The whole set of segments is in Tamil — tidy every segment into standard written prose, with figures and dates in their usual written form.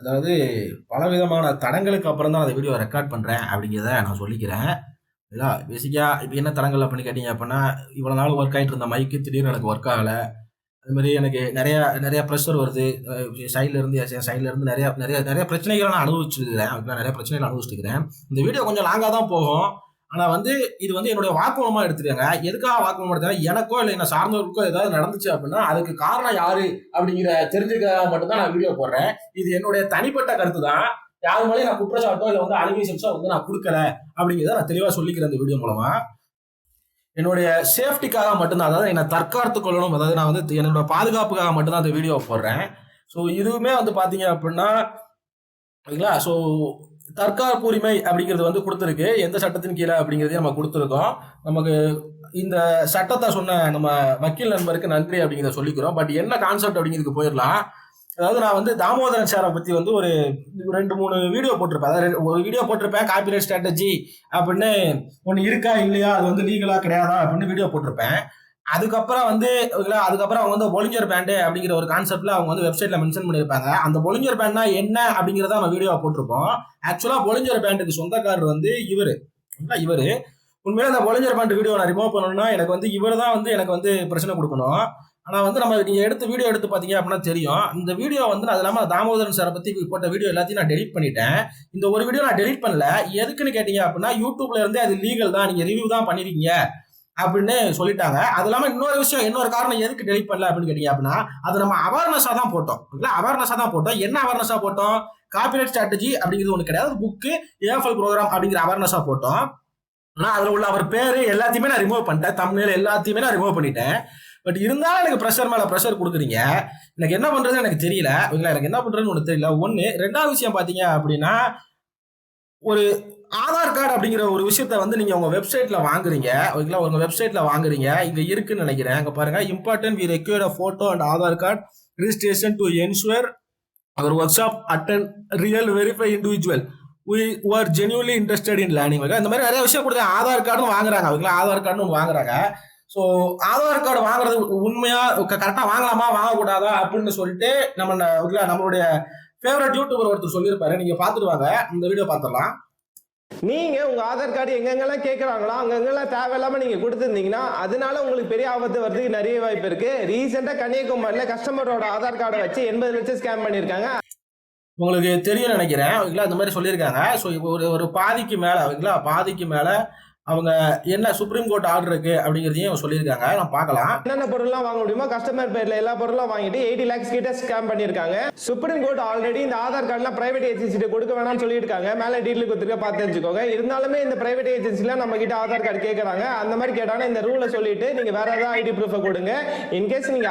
அதாவது பலவிதமான தடங்களுக்கு அப்புறம் தான் அந்த வீடியோ ரெக்கார்ட் பண்றேன் அப்படிங்கிறத நான் சொல்லிக்கிறேன். இல்லா பேசிக்கா இப்ப என்ன தடங்கள் அப்படின்னு கேட்டீங்க அப்படின்னா, இவ்வளோ நாள் ஒர்க் ஆயிட்டு இருந்த மைக்கு திடீர்னு எனக்கு ஒர்க் ஆகல. அது மாரி எனக்கு நெறையா நெறையா ப்ரெஷர் வருது. சைட்ல இருந்து என் சைட்ல இருந்து நெறையா நெறையா நெறையா பிரச்சனைகள நான் அனுபவிச்சுருக்கிறேன். அதுக்கு நெறைய பிரச்சனைகள் அனுபவிச்சுட்டு இருக்கிறேன். இந்த வீடியோ கொஞ்சம் லாங்கா தான் போகும். ஆனா வந்து இது வந்து என்னுடைய வாக்குமூலமா எடுத்துக்கங்க. எதுக்காக வாக்குமூலம் எடுத்தேன்னா, எனக்கோ இல்ல என்ன சார்ந்தவர்களுக்கோ ஏதாவது நடந்துச்சு அப்படின்னா, அதுக்கு காரணம் யாரு அப்படிங்கிற தெரிஞ்சுக்க மட்டும் தான் நான் வீடியோ போடுறேன். இது என்னுடைய தனிப்பட்ட கருத்து தான். யார் மேலயும் நான் குற்றச்சாட்டோ இல்ல வந்து அலிகேஷன்ஸோ வந்து நான் குடுக்கல அப்படிங்கிறத நான் தெளிவா சொல்லிக்கிறேன் இந்த வீடியோ மூலமா. என்னுடைய சேஃப்டிக்காக மட்டும் தான். அதாவது என்ன தற்காத்துக் கொள்ளணும். அதாவது நான் வந்து என்னோட பாதுகாப்புக்காக மட்டும் தான் இந்த வீடியோவ போடுறேன். ஸோ இதுவுமே வந்து பார்த்தீங்க அப்படின்னா, சரிங்களா? ஸோ தற்காப்பு உரிமை அப்படிங்கிறது வந்து குடுத்திருக்கு. எந்த சட்டத்தின் கீழ அப்படிங்கிறதையும் நம்ம குடுத்திருக்கோம். நமக்கு இந்த சட்டத்த சொன்ன நம்ம வக்கீல் நண்பருக்கு நன்றி அப்படிங்கிறத சொல்லிக்கிறோம். பட் என்ன கான்செப்ட் அப்படிங்கிறதுக்கு போயிரலாம். அதாவது நான் வந்து தாமோதரன் சார பத்தி வந்து ஒரு 2, 3 வீடியோ போட்டிருப்பேன். அதாவது ஒரு வீடியோ போட்டிருப்பேன். காப்பிரைட் ஸ்ட்ராட்டஜி அப்படின்னு ஒண்ணு இருக்கா? இல்லையா? அது வந்து லீகலா கிடையாதா? அப்படின்னு வீடியோ போட்டிருப்பேன். அதுக்கப்புறம் வந்து அதுக்கப்புறம் அவங்க வந்து பொலிஞ்சர் பேண்ட் அப்படிங்கிற ஒரு கான்செப்ட்ல அவங்க வந்து வெப்சைட்ல மென்ஷன் பண்ணியிருப்பாங்க. அந்த பொலிஞ்சர் பேண்ட்னா என்ன அப்படிங்கிறத நம்ம வீடியோவா போட்டிருப்போம். ஆக்சுவலா பொலிஞ்சர் பேண்ட்டுக்கு சொந்தக்காரர் வந்து இவரு. இவரு உண்மையிலே அந்த பொலிஞ்சர் பேண்ட் வீடியோ நான் ரிமூவ் பண்ணணும்னா எனக்கு வந்து இவரு தான் வந்து எனக்கு வந்து பிரச்சனை குடுக்கணும். ஆனா வந்து நம்ம நீங்க வீடியோ எடுத்து பார்த்தீங்க அப்படின்னா தெரியும். இந்த வீடியோ வந்து அது இல்லாம தாமோதரன் சார பத்தி போட்ட வீடியோ எல்லாத்தையும் நான் டெலீட் பண்ணிட்டேன். இந்த ஒரு வீடியோ நான் டெலீட் பண்ணல. எதுக்குன்னு கேட்டீங்க அப்படின்னா, YouTubeல இருந்தே அது லீகல் தான். நீங்க ரிவ்யூ தான் பண்ணியிருக்கீங்க அப்படின்னு சொல்லிட்டாங்க. அது இல்லாம இன்னொரு விஷயம், இன்னொரு காரணம் எதுக்கு டெலீட் பண்ணல அப்படின்னு கேட்டீங்க அப்படின்னா, அது நம்ம அவேர்னஸா தான் போட்டோம். அவேர்னஸா தான் போட்டோம். என்ன அவேர்னஸா போட்டோம்? காப்பிரைட் ஸ்ட்ராட்டஜி அப்படிங்கிறது ஒண்ணு கிடையாது. புக்கு, ஏஎஃப்எல் ப்ரோகிராம் அப்படிங்கிற அவேர்னஸா போட்டோம். ஆனா அதுல உள்ள அவர் பேரு எல்லாத்தையுமே நான் ரிமூவ் பண்ணிட்டேன். தம்ப்நெயில் எல்லாத்தையுமே நான் ரிமூவ் பண்ணிட்டேன். பட் இருந்தாலும் எனக்கு பிரஷர் மேல பிரஷர் குடுக்குறீங்க. எனக்கு என்ன பண்றதுன்னு எனக்கு தெரியல. எனக்கு என்ன பண்றதுன்னு ஒண்ணு தெரியல. 1 2வது விஷயம் பார்த்தீங்க அப்படின்னா, ஒரு ஆதார் கார்டு அப்படிங்கிற ஒரு விஷயத்த வந்து நீங்க உங்க வெப்சைட்ல வாங்குறீங்க. ஓகேங்களா? உங்க வெப்சைட்ல வாங்குறீங்க. இங்க இருக்குன்னு நெனைக்கிறேன். அங்க பாருங்க. Important we require a photo and Aadhaar card registration to ensure our workshop attend real verify individual who are genuinely interested in learning. இந்த மாதிரி நிறைய விஷயம் கொடுத்து ஆதார் கார்டுன்னு வாங்குறாங்க. ஓகேங்களா? ஆதார் கார்டுன்னு ஒண்ணு வாங்குறாங்க. ஸோ ஆதார் கார்டு வாங்குறது உண்மையா கரெக்டா வாங்கலாமா வாங்கக்கூடாதா அப்படின்னு சொல்லிட்டு நம்மளுடைய ஃபேவரட் யூடியூபர் ஒருத்தர் சொல்லியிருப்பாரு. நீங்க பார்த்துட்டு வாங்க. இந்த வீடியோ பார்த்துடலாம். நீங்க உங்க ஆதார் கார்டு எங்கெங்கெல்லாம் கேட்கறாங்களோ அங்கெங்கெல்லாம் தேவையில்லாம நீங்க கொடுத்துருந்தீங்கன்னா அதனால உங்களுக்கு பெரிய ஆபத்து வர்றதுக்கு நிறைய வாய்ப்பு இருக்கு. ரீசெண்டா கன்னியாகுமரியில கஸ்டமரோட ஆதார் கார்டை வச்சு 80 லட்சம் ஸ்கேம் பண்ணிருக்காங்க. உங்களுக்கு தெரியும் நினைக்கிறேன். இந்த மாதிரி சொல்லியிருக்காங்க. ஸோ ஒரு பாதிக்கு மேல பாதிக்கு மேல அவங்க என்ன சுப்ரீம் கோர்ட் ஆர்டர் இருக்கு அப்படிங்கிறதையும் சொல்லியிருக்காங்க. நான் பார்க்கலாம். என்னென்ன பொருள்லாம் வாங்க முடியுமோ கஸ்டமர் பேர்ல எல்லா பொருளும் வாங்கிட்டு 80 lakhs கிட்ட ஸ்கேம் பண்ணிருக்காங்க. சுப்ரீம் கோர்ட் ஆல்ரெடி இந்த ஆதார் கார்டுலாம் பிரைவேட் ஏஜென்சிட்ட கொடுக்க வேணாம்னு சொல்லியிருக்காங்க. மேல டீட்டெயில் கொடுத்துருக்க பார்த்து தெரிஞ்சுக்கோங்க. இருந்தாலுமே இந்த பிரைவேட் ஏஜென்சிலாம் நம்ம கிட்ட ஆதார் கார்டு கேட்கறாங்க. அந்த மாதிரி கேட்டாங்கன்னா இந்த ரூலை சொல்லிட்டு நீங்க வேற ஏதாவது ஐடி ப்ரூஃபை கொடுங்க. இன்கேஸ் நீங்க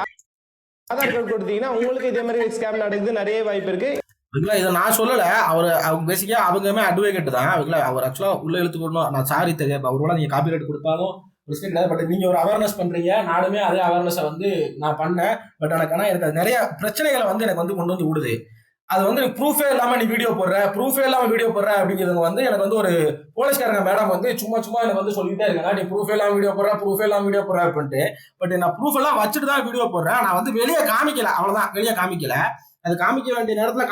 ஆதார் கார்டு கொடுத்தீங்கன்னா உங்களுக்கு இதே மாதிரி ஸ்கேம் நடக்குது நிறைய வாய்ப்பு இருக்கு. இதை நான் சொல்லல. அவங்க பேசிக்கா அவங்கமே அட்வொகேட் தான். அவர் ஆக்சுவலா உள்ள இழுத்துக்கணும். நான் சாரி தெரியாது. அவரோட நீங்க காப்பிரைட் கொடுத்தாலும் பிரச்சனை கிடையாது. பட் நீங்க ஒரு அவேர்னஸ் பண்றீங்க. நானுமே அதே அவேர்னஸை வந்து நான் பண்ணேன். பட் எனக்கு அது நிறைய பிரச்சனைகளை வந்து எனக்கு வந்து கொண்டு வந்து விடுது. அது வந்து ப்ரூஃபே இல்லாம நீ வீடியோ போடுற அப்படிங்கிறது வந்து எனக்கு வந்து ஒரு போலீஸ்காரங்க மேடம் வந்து சும்மா எனக்கு வந்து சொல்லிட்டே இருக்காங்க. நீ ப்ரூஃபே இல்லாம வீடியோ போடுற அப்படின்ட்டு. பட் நான் ப்ரூஃப் எல்லாம் வச்சுட்டு தான் வீடியோ போடுறேன். நான் வந்து வெளியே காமிக்கல. அவ்வளவுதான். வெளியே காமிக்கல. அது காமிக்க வேண்டிய நேரத்துல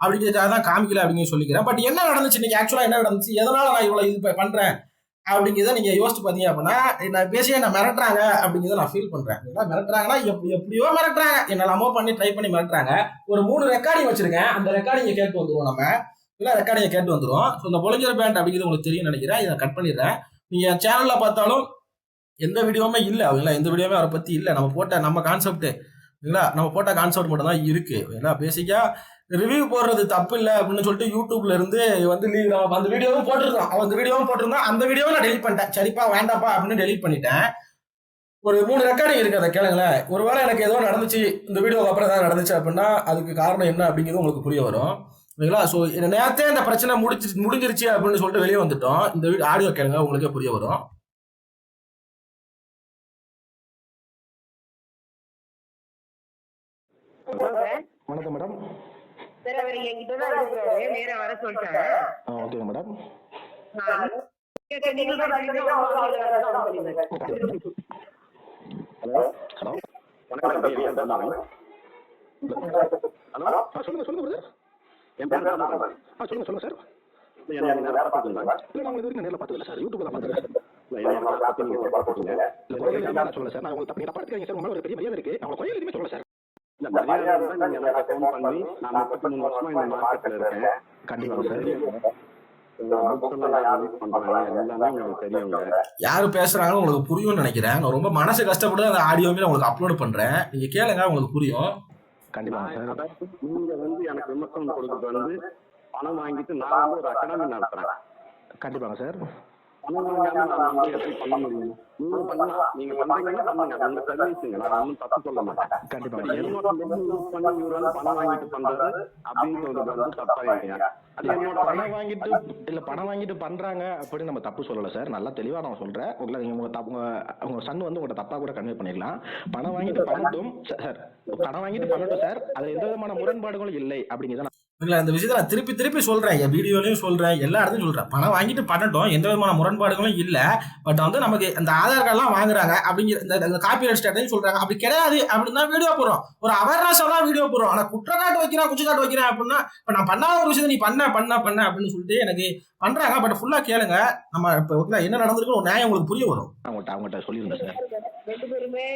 அப்படிங்கிறதுக்காக தான் காமிக்கல அப்படின்னு சொல்லிக்கிறேன். பட் என்ன நடந்துச்சு இன்னைக்கு ஆக்சுவலா என்ன நடந்துச்சு, எதனால நான் இவ்வளவு இது பண்றேன் அப்படிங்கிறத நீங்க யோசிச்சு பாத்தீங்க அப்படின்னா, நான் பேசியே என்ன மிரட்டுறாங்க அப்படிங்கிறத நான் ஃபீல் பண்றேன். மிரட்டுறாங்கன்னா எப்படியோ மிரட்டுறாங்க. என்னெல்லாமோ ட்ரை பண்ணி மிரட்டுறாங்க. ஒரு 3 ரெக்கார்டிங் வச்சிருக்கேன். அந்த ரெக்கார்டிங்க கேட்டு வந்துருவோம் நம்ம. ரெக்கார்டிங்க கேட்டு வந்துருவோம். ஸோ இந்த பொலிஞ்சர் பேண்ட் அப்படிங்கிறது உங்களுக்கு தெரியும் நினைக்கிறேன். இதை கட் பண்ணிடுறேன். நீங்க சேனல்ல பார்த்தாலும் எந்த வீடியோவுமே இல்லை. எந்த வீடியோவுமே அவரை பத்தி இல்லை. நம்ம கான்செப்ட் நம்ம போட்ட கான்செப்ட் மட்டும் தான் இருக்கு. பேசிக்கா ரிவ்யூ போடுறது தப்பு இல்லை அப்படின்னு சொல்லிட்டு யூடியூப்ல இருந்து வந்து அந்த வீடியோவும் போட்டிருந்தோம். அந்த வீடியோவும் நான் டெலிட் பண்ணிட்டேன். சரிப்பா வேண்டாப்பா அப்படின்னு டெலிட் பண்ணிட்டேன். ஒரு 3 ரெக்கார்டிங் இருக்கு. அதை கேளுங்களேன். ஒருவேளை எனக்கு ஏதோ நடந்துச்சு, இந்த வீடியோக்கு அப்புறம் ஏதாவது நடந்துச்சு அப்படின்னா அதுக்கு காரணம் என்ன அப்படிங்கிறது உங்களுக்கு புரிய வரும். ஓகேங்களா? ஸோ நேரத்தே இந்த பிரச்சனை முடிஞ்சிருச்சு அப்படின்னு சொல்லிட்டு வெளியே வந்துட்டோம். இந்த ஆடியோ கேளுங்க, உங்களுக்கே புரிய வரும். வணக்கம் மேடம். சார் அவர் என்கிட்ட தான் இருக்கிறாரு. நேரா வர சொல்லிட்டாங்க. ஓகேங்க மேடம். ஹலோ ஹலோ வணக்கம். ஹலோ சொல்லுங்க சொல்லுங்க பிரதர். சார் சொல்லுங்க சொல்லுங்க சார். இல்லை நான் நேரில் பார்த்துருக்கீங்களா? இல்லை நான் இது வரைக்கும் நேரில் பார்த்ததில்ல சார், யூடியூப்ல தான் பார்த்துருக்கேன். இல்லை என்னோட பற்றி நீங்கள் பார்த்துருக்கீங்க. இல்லை குறைகள் நான் சொல்லல சார், நான் உங்களுக்கு தப்பு பார்த்துருக்கீங்க சார், உங்களால் ஒரு பெரிய மரியாதை இருக்குது, அவங்க குறைகள் எதுவுமே சொல்லல சார். இல்லை மரியாதை தான் நீங்கள் எனக்கு ஃபோன் பண்ணி நான் 33 வருஷமா இந்த மார்க்கெட்டில் இருக்கேன். கண்டிப்பாக சார். யாரு பேசுறாங்கன்னு உங்களுக்கு புரியும்னு நினைக்கிறேன். நான் ரொம்ப மனசு கஷ்டப்பட்டு அந்த ஆடியோமே உங்களுக்கு அப்லோட் பண்றேன், நீங்க கேளுங்க, உங்களுக்கு புரியும். கண்டிப்பா சார். நீங்க எனக்கு விமர்சனம் கொடுத்துட்டு பணம் வாங்கிட்டு நான் ஒரு அகாடமி நடத்துறேன். கண்டிப்பாங்க சார். பணம் வாங்காம நான் எப்படி பண்ண முடியும்? நீங்க பண்ணலாம், நீங்க பண்றீங்கன்னா பண்ணுங்க, உங்க சர்வீஸுங்க, நான் ஒன்றும் தப்பு சொல்ல மாட்டேன். கண்டிப்பா என்னோட யூஸ் பண்ணி இவரால் பணம் வாங்கிட்டு பண்றது அப்படின்னு சொல்றது தப்பாயிட்டீங்க. அது என்னோட பணம் வாங்கிட்டு இல்ல பணம் வாங்கிட்டு பண்றாங்க அப்படின்னு நம்ம தப்பு சொல்லல சார், நல்லா தெளிவா நான் சொல்றேன். உங்க சன் உங்களோட தப்பா கூட கன்வே பண்ணிடலாம். பணம் வாங்கிட்டு பண்ணட்டும் சார், பணம் வாங்கிட்டு பண்ணட்டும் சார், அதுல எந்த விதமான முரண்பாடுகளும் இல்லை அப்படிங்கிறத இந்த விஷயத்த நான் திருப்பி திருப்பி சொல்றேன், என் வீடியோலையும் சொல்றேன், எல்லா இடத்துலையும் சொல்றேன். பணம் வாங்கிட்டு பண்ணட்டும், எந்த விதமான முரண்பாடுகளும் இல்ல. பட் நமக்கு அந்த ஆதார் கார்டுலாம் வாங்குறாங்க அப்படிங்கிற இந்த காப்பிரைட் ஸ்டேட்டையும் சொல்றாங்க, அப்படி கிடையாது அப்படின்னு தான் வீடியோ போடுறோம். ஒரு அவேர்னஸ் தான் வீடியோ போடுறோம். ஆனா குற்றச்சாட்டு வைக்கிறேன் குற்றச்சாட்டு வைக்கிறேன் அப்படின்னா, இப்ப நான் பண்ணாத ஒரு விஷயத்தை நீ பண்ண அப்படின்னு சொல்லிட்டு எனக்கு பண்றாங்க. பட் ஃபுல்லா கேளுங்க, நம்ம இப்ப என்ன நடந்திருக்கு ஒரு நியாயம் உங்களுக்கு புரிய வரும். அவங்கள்ட்ட சொல்லிருந்தேன் சார். ரெண்டு பேருமே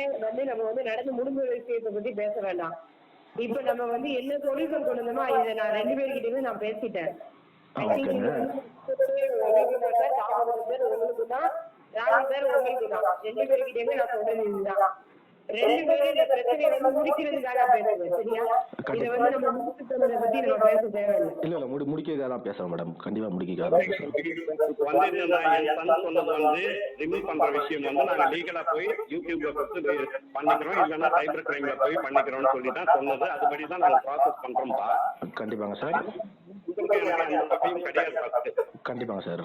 நம்ம நடந்து முடிஞ்ச விஷயத்தை பத்தி பேச வேண்டாம். இப்ப நம்ம என்ன சொல்யூஷன் கொண்டு வந்தோமோ இதை நான் 2 பேர்கிட்டயுமே நான் பேசிட்டேன். உங்களுக்கு தான் 4 பேர் உங்களுக்கு தான் 2 பேர்கிட்டயுமே நான் சொல்றது இதுதான். 2 பேரும் இந்த பிரச்சனையை முடிக்கிறதுக்காக பேசுவேன், சரியா? இதை நம்ம முடிச்சுட்டதை பத்தி நம்ம பேச தேவையில்லை. இல்ல முடிக்கிறதுக்காக தான் பேசுறேன் மேடம், கண்டிப்பா முடிக்கிறதுக்காக. ரிமூவ் பண்ற விஷயம் நாங்க லீகலா போய் யூடியூப்ல கொடுத்து பண்ணிக்கிறோம், இல்லன்னா சைபர் கிரைம்ல போய் பண்ணிக்கிறோம்னு சொல்லி தான் சொன்னது. அதுபடிதான் நாங்க ப்ராசஸ் பண்றோம்ப்பா. கண்டிப்பாங்க சார். கண்டிப்பாங்க சார்.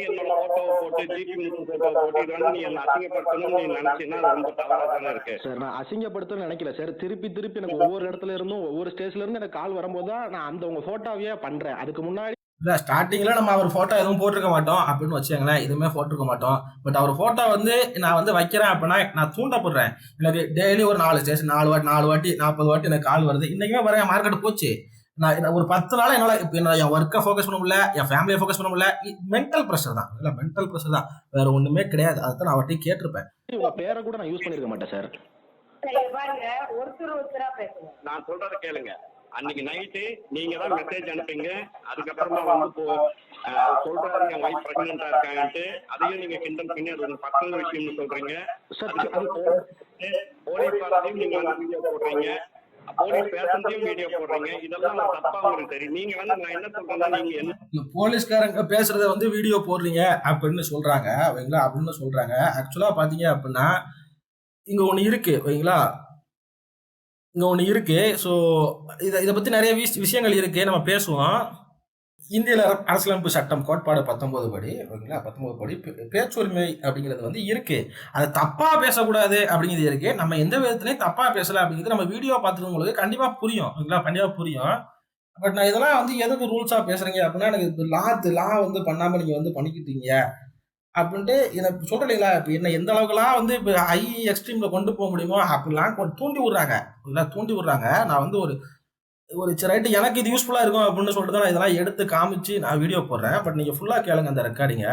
என்னோட போட்டோ போட்டு ஜிபி போட்டோ போட்டு இது நீ என்ன அசிங்கப்படுத்தணும்னு நீ நினைச்சீங்கன்னா ரொம்ப தவறா தானே இருக்கு சார். நான் அசிங்கப்படுத்தணும்னு நினைக்கல சார். திருப்பி எனக்கு ஒவ்வொரு இடத்துல இருந்தும் ஒவ்வொரு ஸ்டேஜ்ல இருந்து எனக்கு கால் வரும்போது தான் நான் அந்த உங்க போட்டோவையே பண்றேன். அதுக்கு முன்னாடி இல்லை ஸ்டார்டிங்கில் நம்ம அவர் ஃபோட்டோ எதுவும் போட்டிருக்க மாட்டோம் அப்படின்னு வச்சுக்கோங்களேன், எதுவுமே போட்டிருக்க மாட்டோம். பட் அவர் ஃபோட்டோ நான் வைக்கிறேன் அப்படின்னா நான் தூண்டப்படுறேன். எனக்கு டெய்லி ஒரு 4 ஸ்டேஷன் 4 வாட்டி 40 வாட்டி எனக்கு கால் வருது. இன்றைக்குமே பாருங்க மார்க்கெட் போச்சு. நான் ஒரு 10 நாள் என்னால் என் ஒர்க்கை ஃபோக்கஸ் பண்ண முடியல, என் ஃபேமிலியை ஃபோக்கஸ் பண்ண முடியல. மென்டல் ப்ரெஷர் தான், இல்லை மென்டல் ப்ரெஷர் தான், வேற ஒன்றுமே கிடையாது. அதுதான் நான் அவர்கிட்ட கேட்டிருப்பேன். உங்கள் பேரை கூட நான் யூஸ் பண்ணியிருக்க மாட்டேன் சார். ஒருத்தரா பேசுங்க, நான் சொல்றதை கேளுங்க. அன்னைக்கு நைட்டு நீங்க தான் மெசேஜ் அனுப்புங்க. அதுக்கப்புறமா சொல்றாரு என் வைஃப் பிரெக்னெண்டா இருக்காங்கன்ட்டு, அதையும் நீங்க கிண்டல் பண்ணி அது ஒரு பர்சனல் விஷயம்னு சொல்றீங்க. போலீஸ் பாரத்தையும் நீங்க வீடியோ போடுறீங்க, போலீஸ் பேசஞ்சையும் வீடியோ போடுறீங்க. இதெல்லாம் தப்பா உங்களுக்கு தெரியும். நீங்க நான் என்ன சொல்றேன்னா, நீங்க என்ன போலீஸ்காரங்க பேசுறத வீடியோ போடுறீங்க அப்படின்னு சொல்றாங்க வைங்களா, அப்படின்னு சொல்றாங்க. ஆக்சுவலா பாத்தீங்க அப்படின்னா இங்க ஒண்ணு இருக்கு வைங்களா, இங்க ஒண்ணு இருக்கு. ஸோ இதை பத்தி நிறைய விஷயங்கள் இருக்கு, நம்ம பேசுவோம். இந்திய அரசியலமைப்பு சட்டம் கோட்பாடு 19 படி ஓகேங்களா, 19 படி பேச்சுரிமை அப்படிங்கிறது இருக்கு. அதை தப்பா பேசக்கூடாது அப்படிங்கிறது இருக்கு. நம்ம எந்த விதத்துலையும் தப்பா பேசல அப்படிங்கிறது நம்ம வீடியோ பார்த்துருக்கவங்களுக்கு கண்டிப்பா புரியும் ஓகேங்களா, கண்டிப்பா புரியும். பட் நான் இதெல்லாம் எதுக்கு ரூல்ஸா பேசுறீங்க அப்படின்னா, எனக்கு லா பண்ணாம நீங்க பண்ணிக்கிட்டீங்க அப்படின்ட்டு இதை சொல்றேன் இல்லைங்களா. இப்போ என்ன எந்த அளவுக்குலாம் இப்போ ஹை எக்ஸ்ட்ரீம்ல கொண்டு போக முடியுமோ அப்படிலாம் தூண்டி விடுறாங்க தூண்டி விடுறாங்க. நான் ஒரு ரைட்டு எனக்கு இது யூஸ்ஃபுல்லாக இருக்கும் அப்படின்னு சொல்லிட்டு தான் நான் இதெல்லாம் எடுத்து காமிச்சு நான் வீடியோ போடுறேன். பட் நீங்கள் ஃபுல்லாக கேளுங்க அந்த ரெக்கார்டிங்க.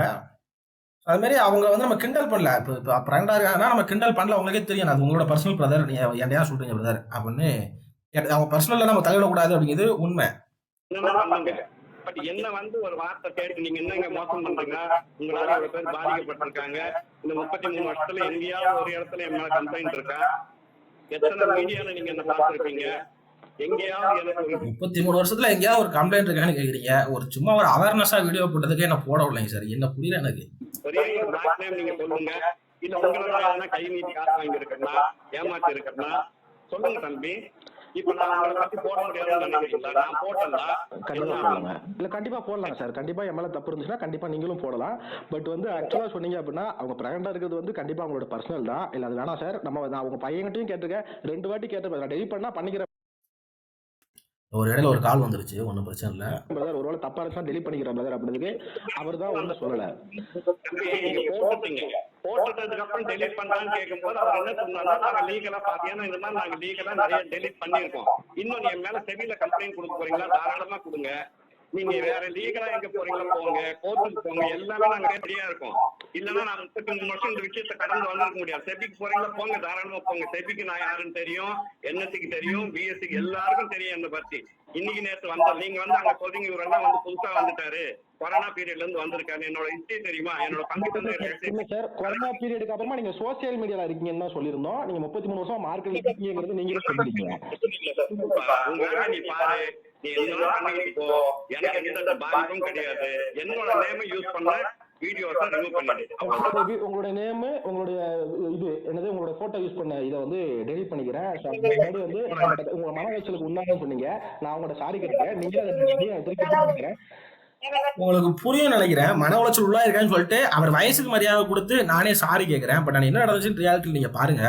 அதுமாரி அவங்க நம்ம கிண்டல் பண்ணல. இப்போ ப்ரெண்டாக இருக்காங்கன்னா நம்ம கிண்டல் பண்ணல, உங்களுக்கே தெரியும். அது உங்களோட பர்சனல் பிரதர், நீங்கள் என்னையா சொல்கிறீங்க பிரதர் அப்படின்னு. அவங்க பர்சனலில் நம்ம தலையிடக்கூடாது அப்படிங்கிறது உண்மை. பட் என்ன ஒரு வார்த்தை கேட்டு நீங்க என்னங்க மோசம் பண்றீங்க, உங்களால ஒரு பேர் பாதிக்கப்பட்டிருக்காங்க. இந்த 33 வருஷத்துல எங்கேயாவது ஒரு இடத்துல என் மேல கம்ப்ளைண்ட் இருக்கா? எத்தனை மீடியால நீங்க என்ன பார்த்திருப்பீங்க? 33 வருஷத்துல எங்கேயாவது ஒரு கம்ப்ளைண்ட் இருக்கான்னு கேக்குறீங்க. ஒரு சும்மா ஒரு அவேர்னஸா வீடியோ போட்டதுக்கே என்ன போட விடலைங்க சார், என்ன புரியல எனக்கு. நீங்க சொல்லுங்க, இல்ல உங்களால கை நீட்டி காசு வாங்கி இருக்கா, ஏமாத்தி இருக்கா சொல்லுங்க தம்பி. இப்ப நான் அவங்களை பத்தி போட முடியாதுன்னு நினைக்கிறீங்களா? நான் போட்டேன்டா. இல்ல கண்டிப்பா போடலாம் சார். கண்டிப்பா என் மேல தப்பு இருந்துச்சுன்னா கண்டிப்பா நீங்களும் போடலாம். பட் ஆக்சுவலா சொன்னீங்க அப்படின்னா அவங்க பிரெக்னண்டா இருக்கிறது கண்டிப்பா அவங்களோட பர்சனல் தான். இல்ல அது வேணாம் சார். நான் அவங்க பையன்கிட்டையும் கேட்டிருக்கேன், 2 வாட்டி கேட்டு டெலிட் பண்ணா பண்ணிக்கிறேன். ஒரு இடையில ஒரு கால் வந்துருச்சு, ஒன்றும் பிரச்சனை இல்லை. பிரதர் ஒருவேளை தப்பா இருந்துச்சா டெலிட் பண்ணிக்கிறேன் பிரதர் அப்படின்றதுக்கு அவர் தான் ஒன்றும் சொல்லல. நீங்க போட்டுட்டீங்க, போட்டுட்டதுக்கு அப்புறம் டெலிட் பண்ணலான்னு கேட்கும்போது அவர் என்ன சொன்னாருன்னா, நாங்க லீகலா பாத்தீங்கன்னா இந்த மாதிரி நாங்க லீகலா நிறைய டெலிட் பண்ணிருக்கோம், இன்னும் என் மேல செவில கம்ப்ளைண்ட் கொடுக்க போறீங்களா, தாராளமா கொடுங்க, நீங்க வேற லீகலா எங்க போறீங்களா போங்க, கோர்ட்டுக்கு போங்க, எல்லாமே நாங்க ரெடியா இருக்கோம். இல்லன்னா நான் 33 வருஷம் இந்த விஷயத்தை கடந்து வந்திருக்க முடியாது. செபிக்கு போறீங்களா போங்க, தாராளமா போங்க. செபிக்கு நான் யாருன்னு தெரியும், என்எஸ்சிக்கு தெரியும், பிஎஸ்சிக்கு எல்லாருக்கும் தெரியும் என்ன பத்தி. இன்னைக்கு நேற்று வந்த நீங்க வந்து அங்க சொல்றீங்க இவரெல்லாம் வந்து புதுசா வந்துட்டாரு, கொரோனா பீரியட்ல இருந்து வந்திருக்காரு, என்னோட ஹிஸ்டரி தெரியுமா, என்னோட பங்கு சார் கொரோனா பீரியடுக்கு அப்புறமா நீங்க சோசியல் மீடியால இருக்கீங்கன்னு தான் சொல்லியிருந்தோம். நீங்க 33 வருஷம் மார்க்கெட் இருக்கீங்கிறது நீங்களே சொல்லிருக்கீங்க. உங்க நீ பாரு, நீ என்ன பண்ணிட்டு போ, எனக்கு எந்த பாதிப்பும் கிடையாது, என்னோட நேம் யூஸ் பண்ண வீடியோஸை ரிமூவ் பண்ணிடு. உங்களுடைய நேம், உங்களுடைய இது என்னது, உங்களோட போட்டோ யூஸ் பண்ண இதை வந்து டெலிட் பண்ணிக்கிறேன். முன்னாடி வந்து உங்க மன உளைச்சலுக்கு உண்டாகும் சொன்னீங்க, நான் உங்களோட சாரி கேட்டேன், நீங்க திருப்பி. உங்களுக்கு புரியும் நினைக்கிறேன். மன உளைச்சல் உள்ளா இருக்கான்னு சொல்லிட்டு அவர் வயசுக்கு மரியாதை கொடுத்து நானே சாரி கேட்கிறேன். பட் நான் என்ன நடந்துச்சுன்னு ரியாலிட்டி நீங்க பாருங்க.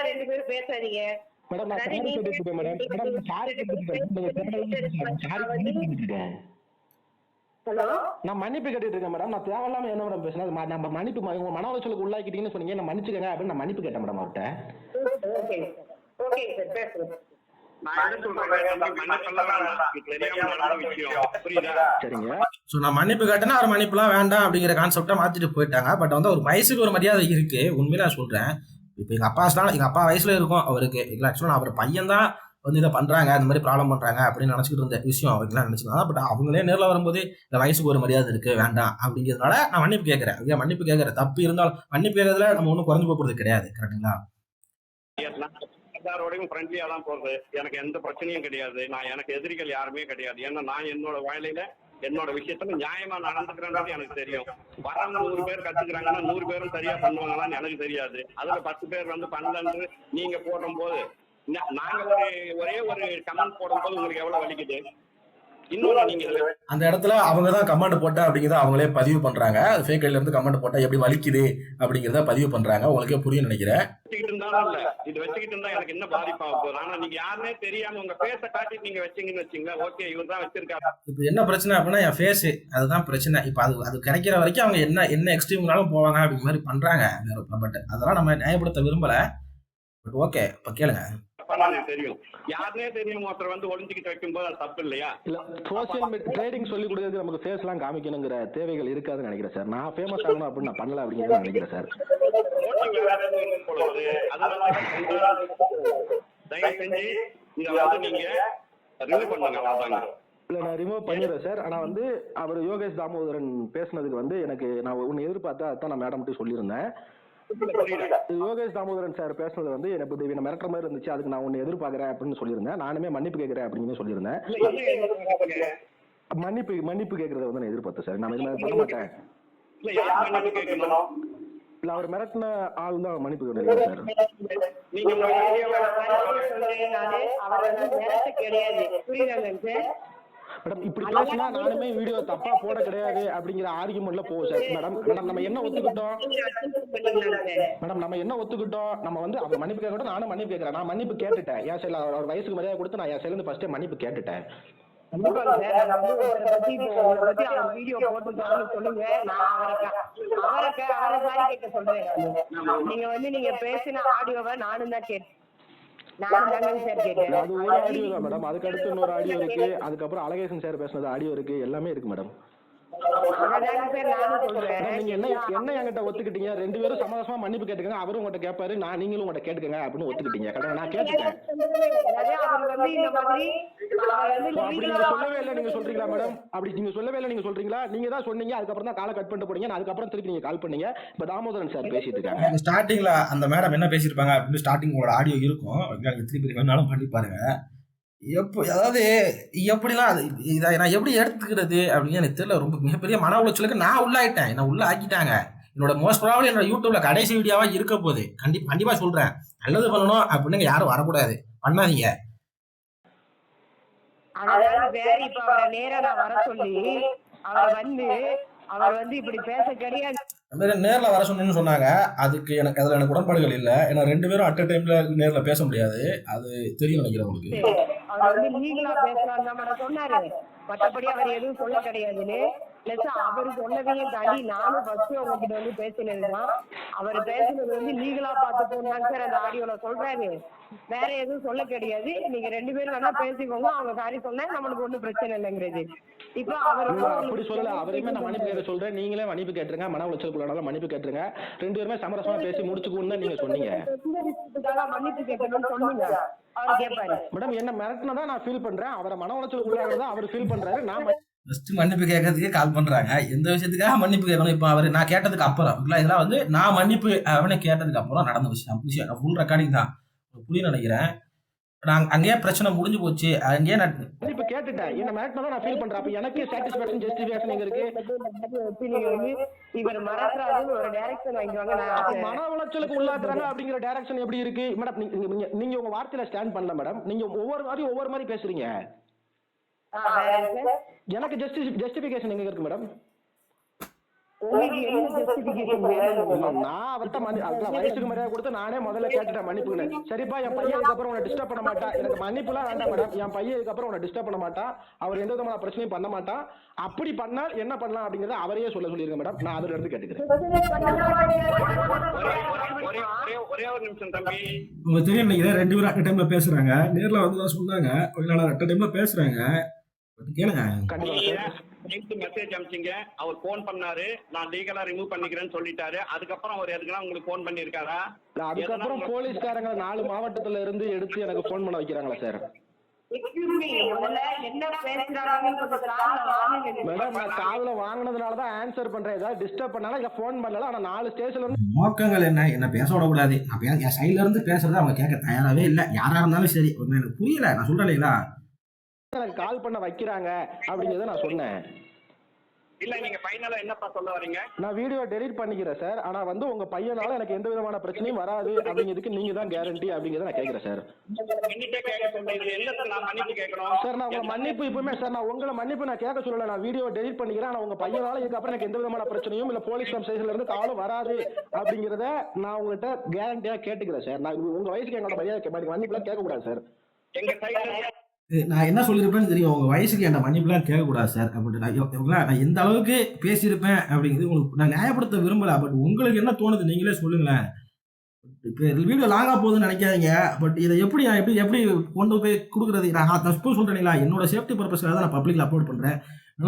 ரெண்டு பேரும் பேசாதீங்க மேடம் நான் சாரி கேட்டுட்டேன் மேடம். மேடம் சாரி கேட்டுட்டேன். ஹலோ, நான் மன்னிப்பு கேட்டுட்டு இருக்கேன் மேடம். நான் தேவையில்லாம என்ன மேடம் பேசுனேன், நம்ம மன்னிப்பு உங்க மன உளைச்சலுக்கு உள்ளாக்கிட்டீங்கன்னு சொன்னீங்க, நான் மன்னிச்சுக்கங்க அப்படின்னு நான் மன்னிப்பு கேட்டேன் மேடம் அவர்கிட்ட. ஓகே சார் பேசுறேன். சரிங்க. ஸோ நான் மன்னிப்பு கேட்டேன்னா அவர் மன்னிப்புலாம் வேண்டாம் அப்படிங்கிற கான்செப்டை மாத்திட்டு போயிட்டாங்க. பட் வந்து ஒரு வயசுக்கு ஒரு மரியாதை இருக்கு, உண்மையில நான் சொல்றேன். இப்போ எங்க அப்பா வயசுல இருக்கும் அவருக்கு. ஆக்சுவலாக அவர் பையன் தான் வந்து இதை பண்றாங்க, அந்த மாதிரி ப்ராப்ளம் பண்றாங்க அப்படின்னு நினைச்சிட்டு இருந்த விஷயம் அவருக்குலாம் நினைச்சிருந்தாங்க. பட் அவங்களே நேரில் வரும்போது இந்த வயசுக்கு ஒரு மரியாதை இருக்கு வேண்டாம் அப்படிங்கிறதுனால நான் மன்னிப்பு கேட்கிறேன். மன்னிப்பு கேட்கிறேன், தப்பு இருந்தாலும் மன்னிப்பு கேட்கறதுல நம்ம ஒன்றும் குறைஞ்சு போகிறது கிடையாது. கரெக்டுங்களா? எல்லாரோடையும் ஃப்ரெண்ட்லியா தான் போறது, எனக்கு எந்த பிரச்சனையும் கிடையாது. நான் எனக்கு எதிரிகள் யாருமே கிடையாது. ஏன்னா நான் என்னோட வேலையில என்னோட விஷயத்துல நியாயமா நடந்துக்கிறேன்றது எனக்கு தெரியும். வரவங்க 100 பேர் கத்துக்கிறாங்கன்னா 100 பேரும் சரியா பண்ணுவாங்களான்னு எனக்கு தெரியாது. அதுல 10 பேர் வந்து பண்ணலன்னு நீங்க போடும் போது, நாங்க ஒரே ஒரு கமெண்ட் போடும் போது உங்களுக்கு எவ்வளவு வலிக்குது. இன்னொன்னு நீங்க அந்த இடத்துல அவங்க தான் கமெண்ட் போட்டா அப்படிங்கிறத அவங்களே பதிவு பண்றாங்க. ஃபேக் ஐடில இருந்து கமெண்ட் போட்டா எப்படி வலிக்குது அப்படிங்கிறத பதிவு பண்றாங்க. உங்களுக்கே புரியும் நினைக்கிறேன். இருந்தாலும் இல்ல இது வச்சுக்கிட்டு இருந்தா எனக்கு என்ன பாதிப்பாக போகுது. ஆனா நீங்க யாருமே தெரியாம உங்க பேச காட்டிட்டு நீங்க வச்சீங்கன்னு வச்சீங்களா, ஓகே இவர் தான் வச்சிருக்காரு. இப்போ என்ன பிரச்சனை அப்படின்னா என் ஃபேஸ், அதுதான் பிரச்சனை. இப்போ அது கிடைக்கிற வரைக்கும் அவங்க என்ன எக்ஸ்ட்ரீம்னாலும் போவாங்க அப்படிங்கிற மாதிரி பண்றாங்க. பட் அதெல்லாம் நம்ம நியாயப்படுத்த விரும்பல. பட் ஓகே, இப்போ கேளுங்க. தெரியும், யாருனே தெரியும் ஒருத்தர் வந்து ஒளிஞ்சுக்கிட்டு வைக்கும்போது அது தப்பு இல்லையா? இல்ல சோசியல் மீடியா ட்ரேடிங் சொல்லி கொடுக்கறதுக்கு நமக்கு ஃபேஸ் எல்லாம் காமிக்கணுங்கிற தேவைகள் இருக்காதுன்னு நினைக்கிறேன் சார். நான் ஃபேமஸ் ஆகணும் அப்படின்னு நான் பண்ணல அப்படிங்கிறத நினைக்கிறேன் சார். தயவு செஞ்சு இதை வந்து நீங்க ரிமூவ் பண்ணுங்க. இல்ல நான் ரிமூவ் பண்ணிடுறேன் சார். ஆனா வந்து அவர் யோகேஷ் தாமோதரன் பேசுனதுக்கு வந்து எனக்கு நான் ஒன்னு எதிர்பார்த்தா அதான் நான் மேடம்கிட்ட சொல்லியிருந்தேன். யோகேஷ் தாமோதரன் சார் பேசுனது வந்து எனக்கு மிரட்டுற மாதிரி இருந்துச்சு, அதுக்கு நான் ஒன்னு எதிர்பார்க்கறேன் அப்படின்னு சொல்லியிருந்தேன். நானுமே மன்னிப்பு கேட்கிறேன் அப்படின்னு சொல்லியிருந்தேன். மன்னிப்பு கேட்கறத வந்து நான் எதிர்பார்த்தேன் சார். நான் இது மாதிரி பண்ண மாட்டேன். இல்ல அவர் மிரட்டின ஆள் தான் மன்னிப்பு கேட்கணும் சார். மேடம் இப்படி பேசினா நானுமே வீடியோ தப்பா போட கிடையாது அப்படிங்கிற ஆர்குமெண்ட்ல போவோம் சார். மேடம் நம்ம என்ன ஒத்துக்கிட்டோம், நம்ம வந்து அவர் மன்னிப்பு கேட்கட்டும், நானும் மன்னிப்பு கேட்கறேன். நான் மன்னிப்பு கேட்டுட்டேன் என் சைடுல, அவர் வயசுக்கு மரியாதை கொடுத்து நான் என் சைடுல இருந்து ஃபர்ஸ்டே மன்னிப்பு கேட்டுட்டேன். வீடியோ போட்டு சொல்லுங்க, நீங்க வந்து நீங்க பேசின ஆடியோவை நானும் தான் கேட்டேன். அது ஒரு ஆடியோ தான் மேடம், அதுக்கு அடுத்து இன்னொரு ஆடியோ இருக்கு, அதுக்கப்புறம் அழகேசன் சார் பேசுனது ஆடியோ இருக்கு, எல்லாமே இருக்கு மேடம். நீங்க என்ன என்கிட்ட ஒத்துக்கிட்டீங்க, 2 பேரும் சமரசமா மன்னிப்பு கேட்டுக்கங்க, அவரும் உங்கள்கிட்ட கேட்பாரு, நீங்களும் உங்கள்கிட்ட கேட்டுக்கங்க அப்படின்னு ஒத்துக்கிட்டீங்க. நான் கேட்டுட்டேன். அப்படி நீங்க சொல்லவே இல்லை, நீங்க சொல்றீங்களா மேடம்? அப்படி நீங்க சொல்லவே இல்லை, நீங்க சொல்றீங்களா? நீங்க தான் சொன்னீங்க, அதுக்கப்புறம் தான் காலை கட் பண்ணிட்டு போனீங்க, அதுக்கப்புறம் திருப்பி நீங்க கால் பண்ணீங்க. இப்ப தாமோதரன் சார் பேசிட்டு இருக்காங்க. ஸ்டார்டிங்ல அந்த மேடம் என்ன பேசியிருப்பாங்க அப்படின்னு ஸ்டார்டிங் உங்களோட ஆடியோ இருக்கும், திருப்பி வேணாலும் பண்ணி பாருங்க. அதாவது எப்படிலாம் இதை நான் எப்படி எடுத்துக்கிறது அப்படின்னு எனக்கு தெரியல. ரொம்ப மிகப்பெரிய மன உளைச்சலுக்கு நான் உள்ளாயிட்டேன், என்ன உள்ள ஆக்கிட்டாங்க. என்னோட மோஸ்ட் ப்ராபபிலி என்னோட யூடியூப்ல கடைசி வீடியோவா இருக்க போகுது. கண்டிப்பா சொல்றேன், நல்லது பண்ணணும் அப்படின்னு யாரும் வரக்கூடாது, பண்ணாதீங்க. அவர் வந்து இப்படி பேச கிடையாது. நேரில் வர சொன்னு சொன்னாங்க. அதுக்கு எனக்கு உடன்பாடுகள் இல்லை. ஏன்னா 2 பேரும் அட் அ டைம்ல நேரில் பேச முடியாது, அது தெரியும் நினைக்கிறேன் உங்களுக்கு. அவர் வந்து லீகலா பேசலாம் தான் மேடம் சொன்னாரு. மற்றபடி அவர் எதுவும் சொல்ல கிடையாதுன்னு. பிளஸ் அவர் சொன்னதையும் தாண்டி நானும் ஃபர்ஸ்ட் உங்ககிட்ட வந்து பேசினதுதான். அவர் பேசுனது வந்து லீகலா பார்த்துக்கோங்க சார் அந்த ஆடியோல சொல்றாரு. வேற எதுவும் சொல்ல கிடையாது. நீங்க 2 பேரும் வேணா பேசிக்கோங்க. அவங்க சாரி சொன்னா நம்மளுக்கு ஒண்ணும் பிரச்சனை இல்லைங்கிறது. இப்ப அவர் அப்படி சொல்லல. அவரையுமே நான் மன்னிப்பு கேட்க சொல்றேன். நீங்களே மன்னிப்பு கேட்டுருங்க. மன உளைச்சலுக்குள்ளால மன்னிப்பு கேட்டுருங்க. 2 பேருமே சமரசமா பேசி முடிச்சுக்கோன்னு தான் நீங்க சொன்னீங்க. மன்னிப்பு கேட்கணும்னு சொன்னீங்க. அவர் கேட்பாரு. மேடம் என்ன மிரட்டினதா நான் ஃபீல் பண்றேன். அவரை மன உளைச்சலுக்குள்ளாக அவர் ஃபீல் பண்றாரு. நான் ஃபர்ஸ்ட் மன்னிப்பு கேட்கறதுக்கே கால் பண்றாங்க. எந்த விஷயத்துக்காக மன்னிப்பு கேட்கணும்? இப்போ அவர் நான் கேட்டதுக்கு அப்புறம் இதெல்லாம் வந்து நான் மன்னிப்பு அவனை கேட்டதுக்கு அப்புறம் நடந்த விஷயம். ஃபுல் ரெக்கார்டிங் தான். புரிய நினைக்கிறேன். நான் அங்கேயே பிரச்சனை முடிஞ்சு போச்சு. அங்கேயே நான் இப்ப கேட்டுட்டேன். என்ன மிரட்டினதா நான் ஃபீல் பண்றேன். அப்ப எனக்கு சாட்டிஸ்ஃபேக்ஷன் ஜஸ்டிஃபிகேஷன் எங்க இருக்கு? இவர் மறக்கிறாருன்னு ஒரு டைரக்ஷன் வாங்கிடுவாங்க. மன உளைச்சலுக்கு உள்ளாக்குறாங்க அப்படிங்கிற டைரக்ஷன் எப்படி இருக்கு மேடம்? நீங்க உங்க வார்த்தையில ஸ்டாண்ட் பண்ணல மேடம். நீங்க ஒவ்வொரு மாதிரி பேசுறீங்க. எனக்கு ஜஸ்டிஃபிகேஷன் எங்க இருக்கு மேடம்? நான் அவர்கிட்ட வயசுக்கு மரியாதை கொடுத்து நானே முதல்ல கேட்டுட்டேன் மன்னிப்புன்னு. சரிப்பா என் பையன் இதுக்கப்புறம் உன்னை டிஸ்டர்ப் பண்ண மாட்டான். எனக்கு மன்னிப்புலாம் வேண்டாம் மேடம். என் பையன் இதுக்கப்புறம் உன்னை டிஸ்டர்ப் பண்ண மாட்டான். அவர் எந்த விதமான பிரச்சனையும் பண்ண மாட்டான். அப்படி பண்ணால் என்ன பண்ணலாம் அப்படிங்கறத அவரையே சொல்லிருங்க மேடம். நான் அதுல இருந்து கேட்டுக்கிறேன். ஒரே ஒரு நிமிஷம் தம்பி. உங்களுக்கு தெரியும் நினைக்கிறேன். 2 பேரும் அட்ட டைம்ல பேசுறாங்க. நேர்ல வந்து தான் சொன்னாங்க. அட்ட டைம்ல பேசுறாங்க. கேளுங்க. மெசேஜ் அனுப்பிச்சிங்க. அவர் போன் பண்ணாரு. நான் லீகலா ரிமூவ் பண்ணிக்கிறேன்னு சொல்லிட்டாரு. அதுக்கப்புறம் அவர் எதுக்குன்னா உங்களுக்கு போன் பண்ணிருக்காரா? அதுக்கப்புறம் போலீஸ்காரங்க 4 மாவட்டத்துல இருந்து எடுத்து எனக்கு போன் பண்ண வைக்கிறாங்களா சார்? மேடம் நான் காதுல வாங்கினதுனாலதான் ஆன்சர் பண்றேன். ஏதாவது டிஸ்டர்ப் பண்ணாலும் இங்க போன் பண்ணல. ஆனா 4 ஸ்டேஷன்ல இருந்து நோக்கங்கள் என்ன பேச விடக்கூடாது. நான் என் சைட்ல இருந்து பேசுறத அவங்க கேட்க தயாராகவே இல்லை. யாரா இருந்தாலும் சரி. எனக்கு புரியல. நான் சொல்றேன் இல்லைங்களா, எனக்கு கால் பண்ண வைக்கிறாங்க அப்படிங்கறத நான் சொன்னேன். இல்ல நீங்க ஃபைனலா என்னப்பா சொல்ல வரீங்க? நான் வீடியோ டெலீட் பண்ணிக்கிறேன் சார். ஆனா வந்து உங்க பையனால எனக்கு எந்த விதமான பிரச்சனையும் வராது அப்படிங்கிறதுக்கு நீங்க தான் கேரண்டி அப்படிங்கறத நான் கேக்குறேன் சார். சார் நான் உங்க மன்னிப்பு இப்பவுமே சார் நான் உங்களை மன்னிப்பு நான் கேட்க சொல்லல. நான் வீடியோ டெலீட் பண்ணிக்கிறேன். ஆனா உங்க பையனால இதுக்கப்புறம் எனக்கு எந்த விதமான பிரச்சனையும் இல்ல போலீஸ் ஸ்டேஷன்ல இருந்து காலும் வராது அப்படிங்கறத நான் உங்கள்கிட்ட கேரண்டியா கேட்டுக்கிறேன் சார். நான் உங்க வயசுக்கு எங்களோட பையன் மன்னிப்புலாம் கேட்க கூடாது சார். எங்க சைடுல நான் என்ன சொல்லியிருப்பேன்னு தெரியும். உங்க வயசுக்கு என்ன மன்னிப்புலாம் கேட்கக்கூடாது சார் அப்படின்ட்டு நான் எந்த அளவுக்கு பேசியிருப்பேன் அப்படிங்கிறது உங்களுக்கு நான் நியாயப்படுத்த விரும்பல. பட் உங்களுக்கு என்ன தோணுது நீங்களே சொல்லுங்களேன். இப்போ வீடியோ லாங்காக போகுதுன்னு நினைக்காதீங்க. பட் இதை எப்படி நான் எப்படி கொண்டு போய் கொடுக்குறது? நான் ஸ்கூல் சொல்கிறேங்களா, என்னோட சேஃப்டி பர்பஸ்க்காக தான் நான் பப்ளிக்கில் அப்லோட் பண்ணுறேன்.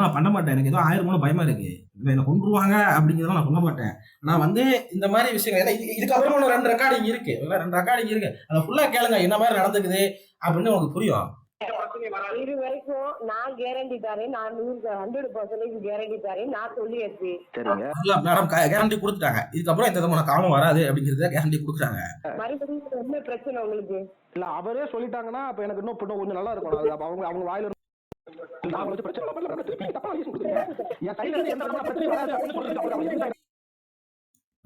நான் பண்ண மாட்டேன். எனக்கு ஏதோ 1000 பயமா இருக்கு. என்னை கொண்டுருவாங்க அப்படிங்கிறத நான் பண்ண மாட்டேன். நான் வந்து இந்த மாதிரி விஷயங்கள் ஏன்னா இதுக்கப்புறம் 2 ரெக்கார்டிங் இருக்கு. 2 ரெக்கார்டிங் இருக்கு. அதை ஃபுல்லாக கேளுங்க என்ன மாதிரி நடந்துக்குது அப்படின்னு உங்களுக்கு புரியும். இது வரைக்கும் நான் கேரண்டி தரேன். நான் 100% கேரண்டி தரேன். நான் சொல்லியாச்சு. மேடம் கேரண்டி கொடுத்துட்டாங்க. இதுக்கப்புறம் எந்த விதமான காலம் வராது அப்படிங்கறத கேரண்டி கொடுக்குறாங்க. மறுபடியும் என்ன பிரச்சனை உங்களுக்கு? இல்ல அவரே சொல்லிட்டாங்கன்னா அப்ப எனக்கு இன்னும் கொஞ்சம் நல்லா இருக்கும். அப்ப அவங்க வாயில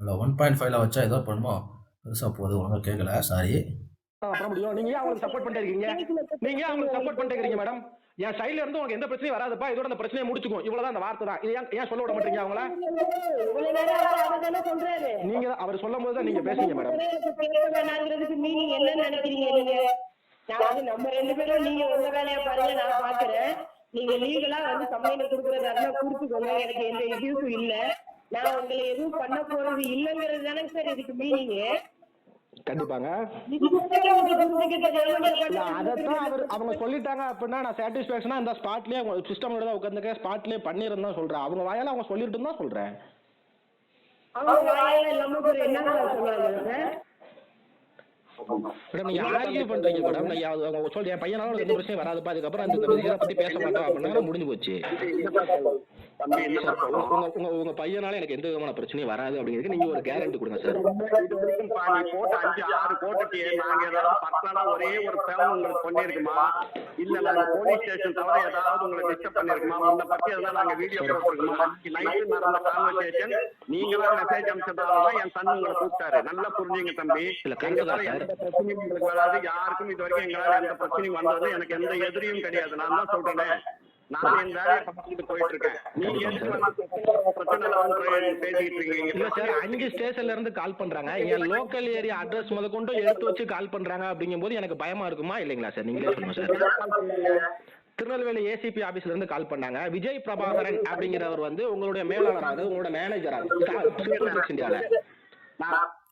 இல்ல 1.5 வச்சா ஏதோ பண்ணுமோ பெருசா போகுது. ஒழுங்கா கேட்கல. சாரி. முடியும். நீங்க அவங்களுக்கு சப்போர்ட் பண்ணிட்டு இருக்கீங்க மேடம். என் சைடுல இருந்து உங்களுக்கு எந்த பிரச்சனையும் வராதுப்பா. இதோட அந்த பிரச்சனையை முடிச்சுக்கும். இவ்வளவுதான் அந்த வார்த்தை தான். இது ஏன் சொல்ல விட மாட்டீங்க அவங்கள? நீங்க அவர் சொல்லும் போது தான் நீங்க பேசுறீங்க மேடம். மீனிங் என்னன்னு நினைக்கிறீங்க நீங்க? நம்ம 2 பேரும் நீங்க உங்க வேலையை பாருங்க, நான் பாக்குறேன். நீங்க லீகலா வந்து கம்ப்ளைண்ட் கொடுக்கறதா கொடுத்துக்கோங்க. எனக்கு எந்த இஷ்யூஸும் இல்ல. நான் உங்களை எதுவும் பண்ண போறது இல்லங்கிறது தானே சார் இதுக்கு மீனிங். கண்டிப்பாங்க. அதத்தான் அவங்க சொல்லிட்டாங்க அப்படின்னா நான் சாட்டிஸ்பேக்ஷனா இந்த ஸ்பாட்லயே சிஸ்டமோட தான் உட்கார்ந்துக்க ஸ்பாட்லயே பண்ணிருந்தேன் தான் சொல்றேன். அவங்க வாயால அவங்க சொல்லிட்டு தான் சொல்றேன். மேடம் நீங்க ஆர்கியூ பண்றீங்க மேடம். அவங்க சொல்ற என் பையனால எந்த பிரச்சனையும் வராதுப்பா. அதுக்கப்புறம் அந்த விஷயத்தை பத்தி பேச மாட்டோம் அப்படின்னா முடிஞ்சு போச்சு. உங்க பையனால எனக்கு எந்த விதமான பிரச்சனையும் வராது அப்படிங்கிறது நீங்க ஒரு கேரண்டி கொடுங்க சார். போட்டு 5-6 போட்டுட்டு நாங்க ஏதாவது பர்சனலா ஒரே ஒரு பேரம் உங்களுக்கு பண்ணிருக்குமா? இல்ல நாங்க போலீஸ் ஸ்டேஷன் தவிர ஏதாவது உங்களை டிஸ்டர்ப் பண்ணிருக்குமா? உங்களை பத்தி ஏதாவது நாங்க வீடியோ போட்டுருக்கோமா? நைட்டு நடந்த கான்வர்சேஷன் நீங்களா மெசேஜ் அனுப்பிச்சதாலதான் என் சன் உங்களை கூப்பிட்டாரு. நல்லா புரிஞ்சுங்க தம்பி. எங்களால எந்த பிரச்சனையும் உங்களுக்கு வராது. யாருக்கும் இது வரைக்கும் எங்களால எந்த பிரச்சனையும் வந்தது எனக்கு எந்த எதிரியும் கிடையாது. நான் தான் சொல்றேன். நான் என் வேலையை பார்த்துட்டு போயிட்டு இருக்கேன். நீங்க எதுக்கு வந்து பிரச்சனை பேசிட்டு இருக்கீங்க? இல்ல சார், 5 ஸ்டேஷன்ல இருந்து கால் பண்றாங்க. என் லோக்கல் ஏரியா அட்ரஸ் முதற்கொண்டு எடுத்து வச்சு கால் பண்றாங்க. அப்படிங்கும் போது எனக்கு பயமா இருக்குமா இல்லைங்களா சார்? நீங்களே சொல்லுங்க சார். திருநெல்வேலி ஏசிபி ஆபீஸ்ல இருந்து கால் பண்ணாங்க. விஜய் பிரபாகரன் அப்படிங்கிறவர் வந்து உங்களுடைய மேலாளராக, உங்களோட மேனேஜராக இந்தியால.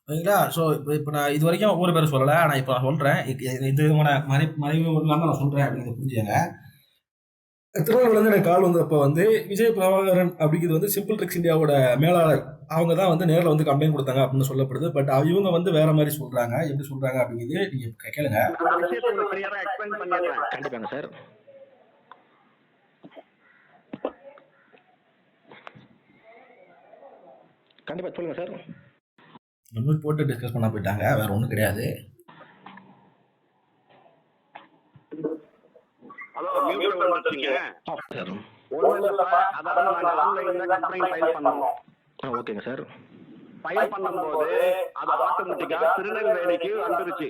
சரிங்களா? ஸோ இப்போ நான் இது வரைக்கும் ஒவ்வொரு பேரும் சொல்லலை, ஆனால் இப்போ நான் சொல்கிறேன். இது மறைவு இல்லாமல் நான் சொல்கிறேன் அப்படிங்கிறத புரிஞ்சுங்க. திருநெல்வேலிருந்து எனக்கு கால் வந்தப்போ வந்து விஜய் பிரபாகரன் அப்படிங்கிறது வந்து சிம்பிள் ட்ரிக்ஸ் இந்தியாவோட மேலாளர். அவங்க தான் வந்து நேரில் வந்து கம்ப்ளைண்ட் கொடுத்தாங்க அப்படின்னு சொல்லப்படுது. பட் இவங்க வந்து வேற மாதிரி சொல்கிறாங்க. எப்படி சொல்கிறாங்க அப்படிங்கிறது நீங்கள் கேளுங்க. கண்டிப்பாங்க சார். கண்டிப்பா சொல்லுங்க சார். நம்ம போட்டு டிஸ்கஸ் பண்ண போயிட்டாங்க, வேற ஒன்றும் கிடையாது. ஹலோ, மியூட்ல வந்துட்டீங்க. அதாவது நாங்க ஆன்லைன்ல கம்ப்ளைண்ட் ஃபைல் பண்ணோம். ஓகேங்க சார். ஃபைல் பண்ணும்போது அது ஆட்டோமேட்டிக்கா திருநெல்வேலிக்கு வந்துருச்சு.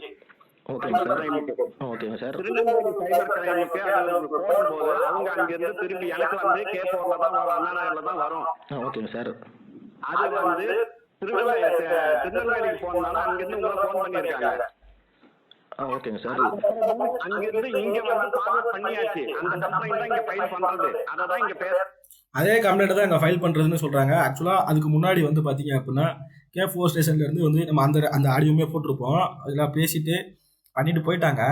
ஓகேங்க சார். ஓகேங்க சார். திருநெல்வேலி சைபர் கிரைமுக்கு அது போடும்போது அவங்க அங்கிருந்து திரும்பி எனக்கு வந்து கேப்போர்ல தான் வரும், அண்ணா நகர்ல தான் வரும். ஓகேங்க சார். அது வந்து திருநெல்வேலிக்கு போனாலும் அங்கிருந்து உங்களை போன் பண்ணிருக்காங்க. ஓகேங்க சார். அங்கிருந்து இங்க வந்து ஃபார்வர்ட் பண்ணியாச்சு. அந்த கம்ப்ளைண்ட் தான் இங்க ஃபைல் பண்றது. அததான் இங்க பேச அதே கம்ப்ளைண்ட் தான் இங்கே ஃபைல் பண்ணுறதுன்னு சொல்கிறாங்க. ஆக்சுவலாக அதுக்கு முன்னாடி வந்து பார்த்தீங்க அப்படின்னா K4 ஸ்டேஷன்லேருந்து வந்து நம்ம அந்த ஆடியோமே போட்டிருப்போம். அதெல்லாம் பேசிட்டு பண்ணிட்டு போயிட்டாங்க.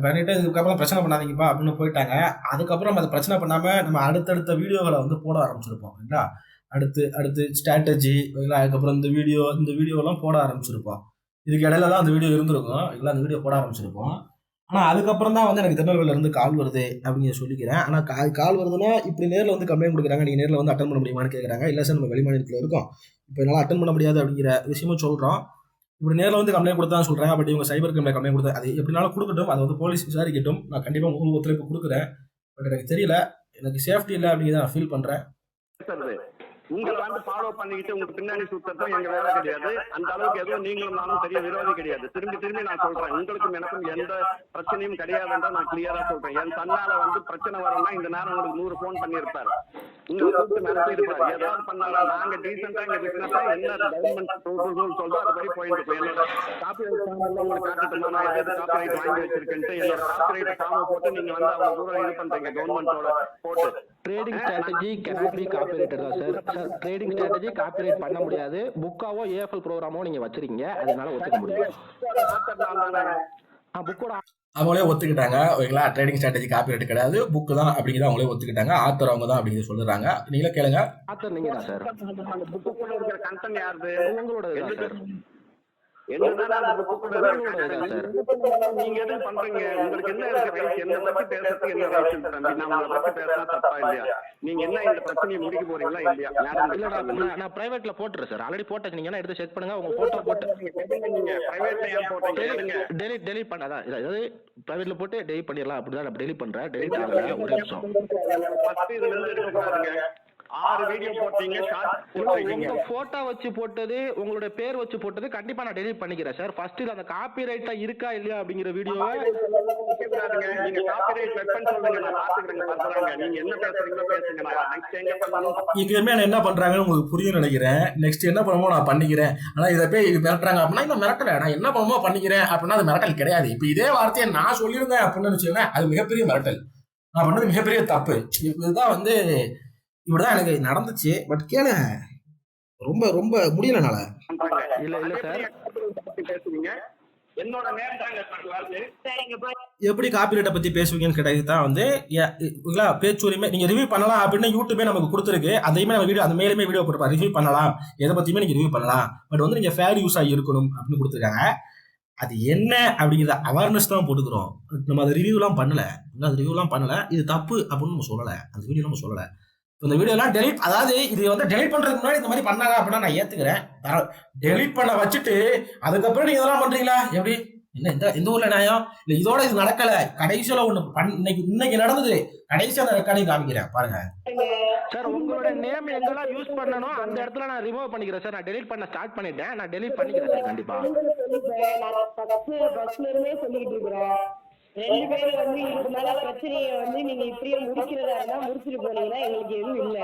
பண்ணிட்டு இதுக்கப்புறம் பிரச்சனை பண்ணாதீங்கப்பா அப்படின்னு போயிட்டாங்க. அதுக்கப்புறம் அதை பிரச்சனை பண்ணாமல் நம்ம அடுத்தடுத்த வீடியோகளை வந்து போட ஆரம்பிச்சிருப்போம். இல்லைங்களா? அடுத்து ஸ்ட்ராட்டஜி, அதுக்கப்புறம் இந்த வீடியோலாம் போட ஆரம்பிச்சிருப்போம். இதுக்கு இடையில தான் அந்த வீடியோ இருந்திருக்கும். இல்லை, அந்த வீடியோ போட ஆரம்பிச்சிருப்போம். ஆனால் அதுக்கப்புறம் தான் வந்து எனக்கு திருநெல்வேலியிலேருந்து கால் வருது அப்படிங்கிற சொல்லிக்கிறேன். ஆனால் கால் வருதுன்னா இப்படி நேரில் வந்து கம்ப்ளைண்ட் கொடுக்குறாங்க, நீங்கள் நேரில் வந்து அட்டன் பண்ண முடியுமான்னு கேட்குறாங்க. இல்லை சார், நம்ம வெளிமாநிலத்தில் இருக்கோம், இப்போ என்னால் அட்டன் பண்ண முடியாது அப்படிங்கிற விஷயமும் சொல்கிறோம். இப்படி நேரில் வந்து கம்ப்ளைண்ட் கொடுத்தான்னு சொல்கிறாங்க. பட் இவங்க சைபர் கிரைமில் கம்ப்ளைண்ட் கொடுத்தா அது எப்படினாலும் கொடுக்கட்டும், அதை வந்து போலீஸ் விசாரிக்கட்டும். நான் கண்டிப்பாக உங்களுக்கு ஒத்துழைப்பு கொடுக்குறேன். பட் எனக்கு தெரியல, எனக்கு சேஃப்டி இல்லை அப்படிங்கிறத நான் ஃபீல் பண்ணுறேன். உங்களை வந்து ஃபாலோ பண்ணிக்கிட்டு உங்களுக்கு பின்னாடி சுத்தம் எங்க வேலை கிடையாது. அந்த அளவுக்கு எதுவும் நீங்களும் நானும் பெரிய விரோதி கிடையாது. திரும்பி நான் சொல்றேன், உங்களுக்கும் எனக்கும் எந்த பிரச்சனையும் கிடையாதுன்றா நான் கிளியரா சொல்றேன். என் தன்னால வந்து பிரச்சனை வரும்னா இந்த நேரம் உங்களுக்கு 100 போன் பண்ணிருப்பாரு, உங்களை கூப்பிட்டு நடத்தி இருப்பாரு. ஏதாவது பண்ணாலும் நாங்க டீசெண்டா இங்க பிசினஸ் என்ன கவர்மெண்ட் ரூல் சொல்றோம் அதுபடி போயிட்டு இருக்கோம். என்னோட காப்பிரைட் உங்களுக்கு காட்டுமா, நான் எதாவது காப்பிரைட் வாங்கி வச்சிருக்கேன்ட்டு என்னோட காப்பிரைட் ஃபார்ம் போட்டு நீங்க வந்து அவங்க தூரம் இது பண்றீங்க கவர்மெண்டோட போட்டு. Trading strategy cannot be copyrighted தான் sir. Sir, trading strategy copyright பண்ண முடியாது. புக்காவோ ஏஎஃப்எல் ப்ரோக்ராமோ நீங்க வச்சிருக்கீங்க, அதனால ஒத்துக்க முடியும். புக்கோட அவங்களே ஒத்துக்கிட்டாங்க. ஓகேங்களா? ட்ரேடிங் ஸ்ட்ராட்டஜி காப்பிரைட் கிடையாது, புக்கு தான் அப்படிங்கிறத அவங்களே ஒத்துக்கிட்டாங்க. ஆத்தர் அவங்க தான் அப்படிங்கிறது சொல்லுறாங்க. நீங்களே கேளுங்க. ஆத்தர் நீங்க தான் சார். புக்குள்ள இருக்கிற கண்டென்ட் யாருது? உங்களோட தான் சார். என்னதான் அந்த புக்குள்ள இருக்கிற நீங்க எது பண்றீங்க? உங்களுக்கு என்ன இருக்கு ரைட்? என்ன பத்தி பேசுறதுக்கு என்ன ரைட் இருக்கு தம்பி? நான் உங்களை பத்தி பேசினா தப்பா இல்லையா? நீங்க என்ன இந்த பிரச்சனையை முடிக்க போறீங்களா இல்லையா? நான் பிரைவேட்ல போட்டுறேன் சார். ஆல்ரெடி போட்டாச்சு. நீங்க எடுத்து செக் பண்ணுங்க. உங்க போட்டோ போட்டு நீங்க பிரைவேட்ல ஏன் போட்டீங்க? டெலிட் பண்ணாதா? அதாவது பிரைவேட்ல போட்டு டெலிட் பண்ணிடலாம். அப்படிதான் நான் டெலிட் பண்றேன். டெலிட் ஆகல. ஒரு நிமிஷம். ஃபர்ஸ்ட் இதுல இருந்து எடுக்க கூடாதுங்க. 6 வீடியோ போட்டீங்க, உங்க போட்டோ வச்சு போட்டது, உங்களுடைய பேர் வச்சு போட்டது கண்டிப்பா நான் டெலிட் பண்ணிக்கிறேன் சார். ஃபர்ஸ்ட் அந்த காப்பிரைட்டா இருக்கா இல்லையா அப்படிங்கிற வீடியோவை நீங்க காப்பிரைட் வெப்பன் சொல்லுங்க, நான் பாத்துக்கிறேன். பண்றாங்க, நீங்க என்ன பேசுறீங்களோ பேசுங்க. நான் நெக்ஸ்ட் எங்க பண்ணனும் இங்கேயுமே என்ன பண்றாங்கன்னு உங்களுக்கு புரியும் நினைக்கிறேன். நெக்ஸ்ட் என்ன பண்ணுமோ நான் பண்ணிக்கிறேன். ஆனா இதை போய் மிரட்டுறாங்க அப்படின்னா இந்த மிரட்டல, நான் என்ன பண்ணுமோ பண்ணிக்கிறேன் அப்படின்னா அது மிரட்டல் கிடையாது. இப்போ இதே வார்த்தையை நான் சொல்லியிருந்தேன் அப்படின்னு வச்சுக்கோங்க, அது மிகப்பெரிய மிரட்டல். நான் பண்ணது மிகப்பெரிய தப்பு. இதுதான் வந்து இப்படிதான் எனக்கு நடந்துச்சு. பட் கேளு, ரொம்ப ரொம்ப முடியலனால இல்ல சார். என்னோட நேம் தாங்க. எப்படி காப்பிரைட்டை பத்தி பேசுவீங்கன்னு கேட்டது தான் வந்து பேச்சுரிமை. நீங்க ரிவ்யூ பண்ணலாம் அப்படின்னு யூடியூபே நமக்கு கொடுத்துருக்கு. அதையுமே நம்ம வீடியோ அந்த மேலுமே வீடியோ போட்டுருப்பா, ரிவ்யூ பண்ணலாம், எதை பத்தியுமே நீங்க ரிவ்யூ பண்ணலாம். பட் வந்து நீங்க ஃபேர் யூஸா இருக்கணும் அப்படின்னு கொடுத்துருக்காங்க. அது என்ன அப்படிங்கிற அவேர்னஸ் தான் போட்டுக்கிறோம். நம்ம அதை ரிவ்யூலாம் பண்ணல, அது ரிவ்யூலாம் பண்ணல, இது தப்பு அப்படின்னு நம்ம சொல்லலை, அந்த வீடியோ நம்ம சொல்லலை. இந்த வீடியோலாம் டெலிட், அதாவது இது வந்து டெலிட் பண்றதுக்கு முன்னாடி இந்த மாதிரி பண்ணாங்க அப்படின்னா நான் ஏத்துக்கிறேன். டெலிட் பண்ண வச்சுட்டு அதுக்கப்புறம் நீங்க இதெல்லாம் பண்றீங்களா? எப்படி என்ன இந்த ஊர்ல நியாயம்? இல்ல இதோட இது நடக்கல, கடைசியில ஒண்ணு இன்னைக்கு நடந்தது, கடைசியா அந்த ரெக்கார்டிங் காமிக்கிறேன் பாருங்க சார். உங்களோட நேம் எங்கெல்லாம் யூஸ் பண்ணணும் அந்த இடத்துல நான் ரிமூவ் பண்ணிக்கிறேன் சார். நான் டெலிட் பண்ண ஸ்டார்ட் பண்ணிட்டேன். நான் டெலிட் பண்ணிக்கிறேன் சார். கண்டிப்பா சொல்லிட்டு இருக்கிறேன். 2 பேரும் வந்து இதுக்கு மேல பிரச்சனையை வந்து நீங்க இப்படியே முடிக்கிறதா இருந்தா முடிச்சிட்டு போனீங்கன்னா எங்களுக்கு எதுவும் இல்ல.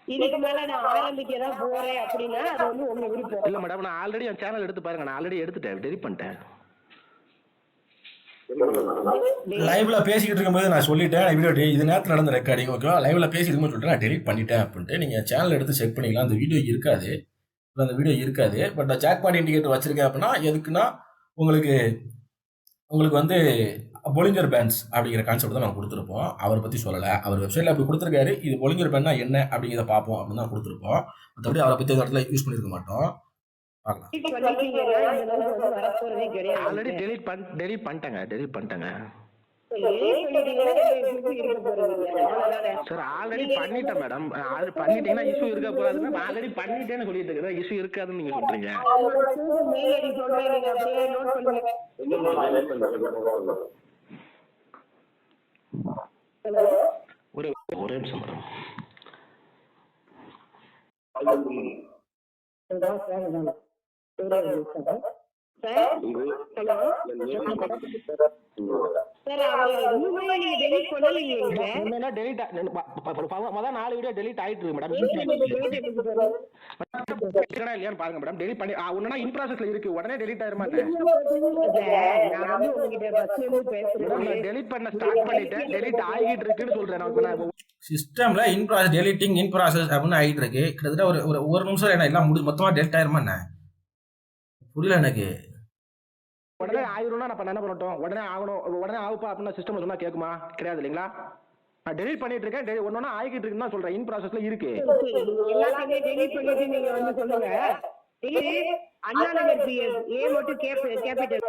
இதுக்கு மேல நான் ஆரம்பிக்கதான் போறேன் அப்படின்னா அது வந்து உங்க விருப்பம். இல்ல மேடம், நான் ஆல்ரெடி என் சேனல் எடுத்து பாருங்க, நான் ஆல்ரெடி எடுத்துட்டேன், டெலிட் பண்ணிட்டேன். லைவ்ல பேசிக்கிட்டு இருக்கும்போது நான் சொல்லிட்டேன், வீடியோ இது நேரத்தில் நடந்த ரெக்கார்டிங் ஓகேவா, லைவ்ல பேசிட்டு இருக்கும்போது சொல்லிட்டு நான் டெலிட் பண்ணிட்டேன் அப்படின்ட்டு. நீங்க சேனல் எடுத்து செக் பண்ணிக்கலாம், அந்த வீடியோ இருக்காது, அந்த வீடியோ இருக்காது. பட் ஜாக்பாட் இண்டிகேட்டர் வச்சிருக்கேன் அப்படின்னா எதுக்குன்னா உங்களுக்கு வந்து பொலிஞ்சர் பேண்ட்ஸ் அப்படிங்கிற கான்செப்ட் தான் நான் கொடுத்துருப்போம். அவரை பற்றி சொல்லலை, அவர் வெப்சைட்டில் அப்படி கொடுத்துருக்காரு. இது பொலிஞ்சர் பேண்ட்னா என்ன அப்படிங்கிறத பார்ப்போம் அப்படின்னு தான் கொடுத்துருப்போம். மற்றபடி அவரை பற்றி இடத்துல யூஸ் பண்ணியிருக்க மாட்டோம். பார்க்கலாம். ஆல்ரெடி டெலிட் பண்ணிட்டேங்க. சார் ஆல்ரெடி பண்ணிட்டேன் மேடம். அது பண்ணிட்டீங்கன்னா இஷ்யூ இருக்க போறாதுன்னு ஆல்ரெடி பண்ணிட்டேன்னு சொல்லிட்டு இருக்கேன். இஷ்யூ இருக்காதுன்னு நீங்க சொல்றீங்க. ஒரே நிமிஷம் மேடம். நாலு வீடியோ டெலிட் ஆயிட்டு இருக்கு மேடம். இல்லையான்னு பாருங்க மேடம். டெலிட் பண்ணி ஒன்னா இன் ப்ராசஸ்ல இருக்கு, உடனே டெலிட் ஆயிர மாட்டேன். டெலிட் பண்ண ஸ்டார்ட் பண்ணிட்டேன், டெலிட் ஆகிட்டு இருக்குன்னு சொல்றேன். சிஸ்டம்ல in process deleting in process அப்படின்னு ஆகிட்டு இருக்கு. கிட்டத்தட்ட ஒரு நிமிஷம் என்ன எல்லாம் முடிஞ்சு மொத்தமா டெலிட் ஆயிருமா என்ன? புரியல எனக்கு. உடனே ஆயிரும்னா நான் என்ன பண்ணட்டும்? உடனே ஆகணும், உடனே ஆகுப்பா அப்படின்னு சிஸ்டம் சொன்னா கேட்குமா? கிடையாது இல்லைங்களா? நான் டெலிட் பண்ணிட்டு இருக்கேன், ஒன்னொன்னா ஆகிட்டு இருக்குன்னு தான் சொல்றேன். இன் ப்ராசஸ்ல இருக்கு. எல்லாத்தையுமே டெலிட் பண்ணிட்டு நீங்க வந்து சொல்லுங்க. அண்ணாநகர் ஏ மட்டும் கேபிட்டல்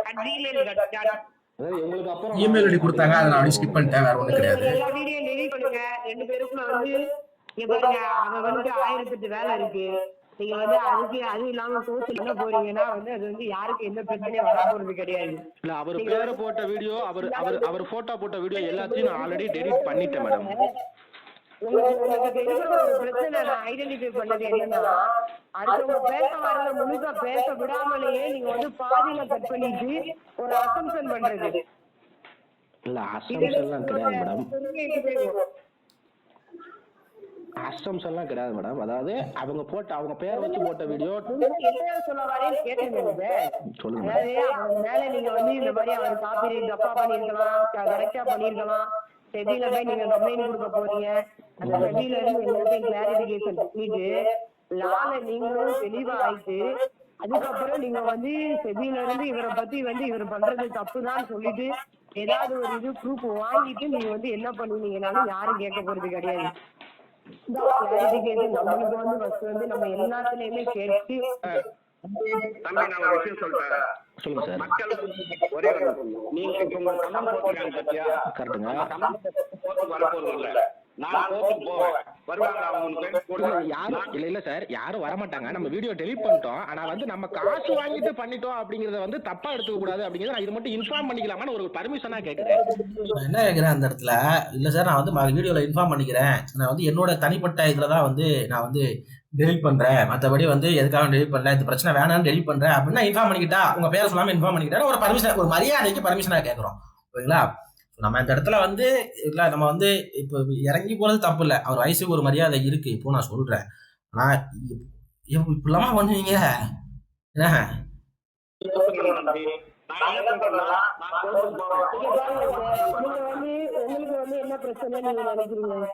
உங்களுக்கு அப்புறம் இமெயில் ஐடி கொடுத்தாங்க, அதை நான் ஸ்கிப் பண்ணிட்டேன், வேற ஒண்ணும் கிடையாது. எல்லா வீடியோ டெலிட் பண்ணுங்க. 2 பேருக்குள்ள வந்து இங்க பாருங்க, அவன் வந்து 1008 வேலை இருக்கு. நீங்க வந்து அது இல்லாம சோசியல் என்ன போறீங்கன்னா வந்து அது வந்து யாருக்கு எந்த பிரச்சனையும் வர போறது கிடையாது. இல்ல அவர் பேரை போட்ட வீடியோ, அவர் போட்டோ போட்ட வீடியோ எல்லாத்தையும் நான் ஆல்ரெடி டெலிட் பண்ணிட்டேன் மேடம். உங்களுக்கு இருக்கிற ஒரு பிரச்சனை நான் ஐடென்டிஃபை பண்ணது என்னன்னா, அடுத்தவங்க பேச வரல முழுசா பேச விடாமலேயே நீங்க வந்து பாதியில கட் பண்ணிட்டு ஒரு அசம்ஷன் பண்றது. இல்ல அசம்ஷன்லாம் கிடையாது மேடம். அசம்ஷன்லாம் கிடையாது மேடம். அதாவது அவங்க பேரை வச்சு போட்ட வீடியோ சொல்ல வரேன்னு கேட்டேன். சொல்லுங்க. அதாவது மேல நீங்க வந்து இந்த மாதிரி அவர் காப்பிரைட் தப்பா பண்ணிருக்கலாம், கரெக்டா பண்ணிருக்கலாம். செபில போய் நீங்க கம்ப்ளைண்ட் கொடுக்க போறீங்க. அந்த செபில இருந்து எல்லாத்தையும் கிளாரிபிகேஷன் பண்ணிட்டு லால நீங்களும் தெளிவா ஆயிட்டு அதுக்கப்புறம் நீங்க வந்து செபில இருந்து இவரை பத்தி வந்து இவர் பண்றது தப்புதான் சொல்லிட்டு ஏதாவது ஒரு இது ப்ரூஃப் வாங்கிட்டு நீங்க வந்து என்ன பண்ணுவீங்கனாலும் யாரும் கேட்க போறது கிடையாது. கிளாரிபிகேஷன் நம்மளுக்கு வந்து ஃபர்ஸ்ட் வந்து நம்ம எல்லாத்துலயுமே கேட்டு தம்பி நான் ஒரு விஷயம் சொல்றேன். சொல்லுங்க சார். மக்கள் ஒரே நீங்க உங்க கமெண்ட் போட்டுருக்காங்க பத்தியா? கரெக்டுங்க. போட்டு வரப்போறது இல்ல, நான் போட்டு போவேன், வருவாங்க அவங்க யாரும் இல்ல சார், யாரும் வரமாட்டாங்க. நம்ம வீடியோ டெலிட் பண்ணிட்டோம், ஆனா வந்து நம்ம காசு வாங்கிட்டு பண்ணிட்டோம் அப்படிங்கறத வந்து தப்பா எடுத்துக்க கூடாது அப்படிங்கறத நான் இது மட்டும் இன்ஃபார்ம் பண்ணிக்கலாமான்னு ஒரு பர்மிஷனா கேக்குறேன். என்ன கேட்குறேன் அந்த இடத்துல, இல்லை சார் நான் வந்து வீடியோவில் இன்ஃபார்ம் பண்ணிக்கிறேன், நான் வந்து என்னோட தனிப்பட்ட இதில் தான் வந்து நான் வந்து டெலிட் பண்ணுறேன், மற்றபடி வந்து எதுக்காக டெலிட் பண்ணல, இந்த பிரச்சனை வேணான்னு டெலிட் பண்ணுறேன் அப்படின்னா இன்ஃபார்ம் பண்ணிக்கிட்டா, உங்கள் பேரை சொல்லாமல் இன்ஃபார்ம் பண்ணிக்கிட்டா ஒரு பர்மிஷன், ஒரு மரியாதைக்கு பர்மிஷனாக கேட்குறோம். ஓகேங்களா? நம்ம இந்த இடத்துல வந்து இல்லை நம்ம வந்து இப்போ இறங்கி போகிறது தப்பு இல்லை, அவர் வயசுக்கு ஒரு மரியாதை இருக்குது. இப்போ நான் சொல்கிறேன், ஆனால் இப்படிலாமா பண்ணுவீங்க? என்ன உங்களுக்கு வந்து என்ன பிரச்சனை நீங்க நினைக்கிறீங்க?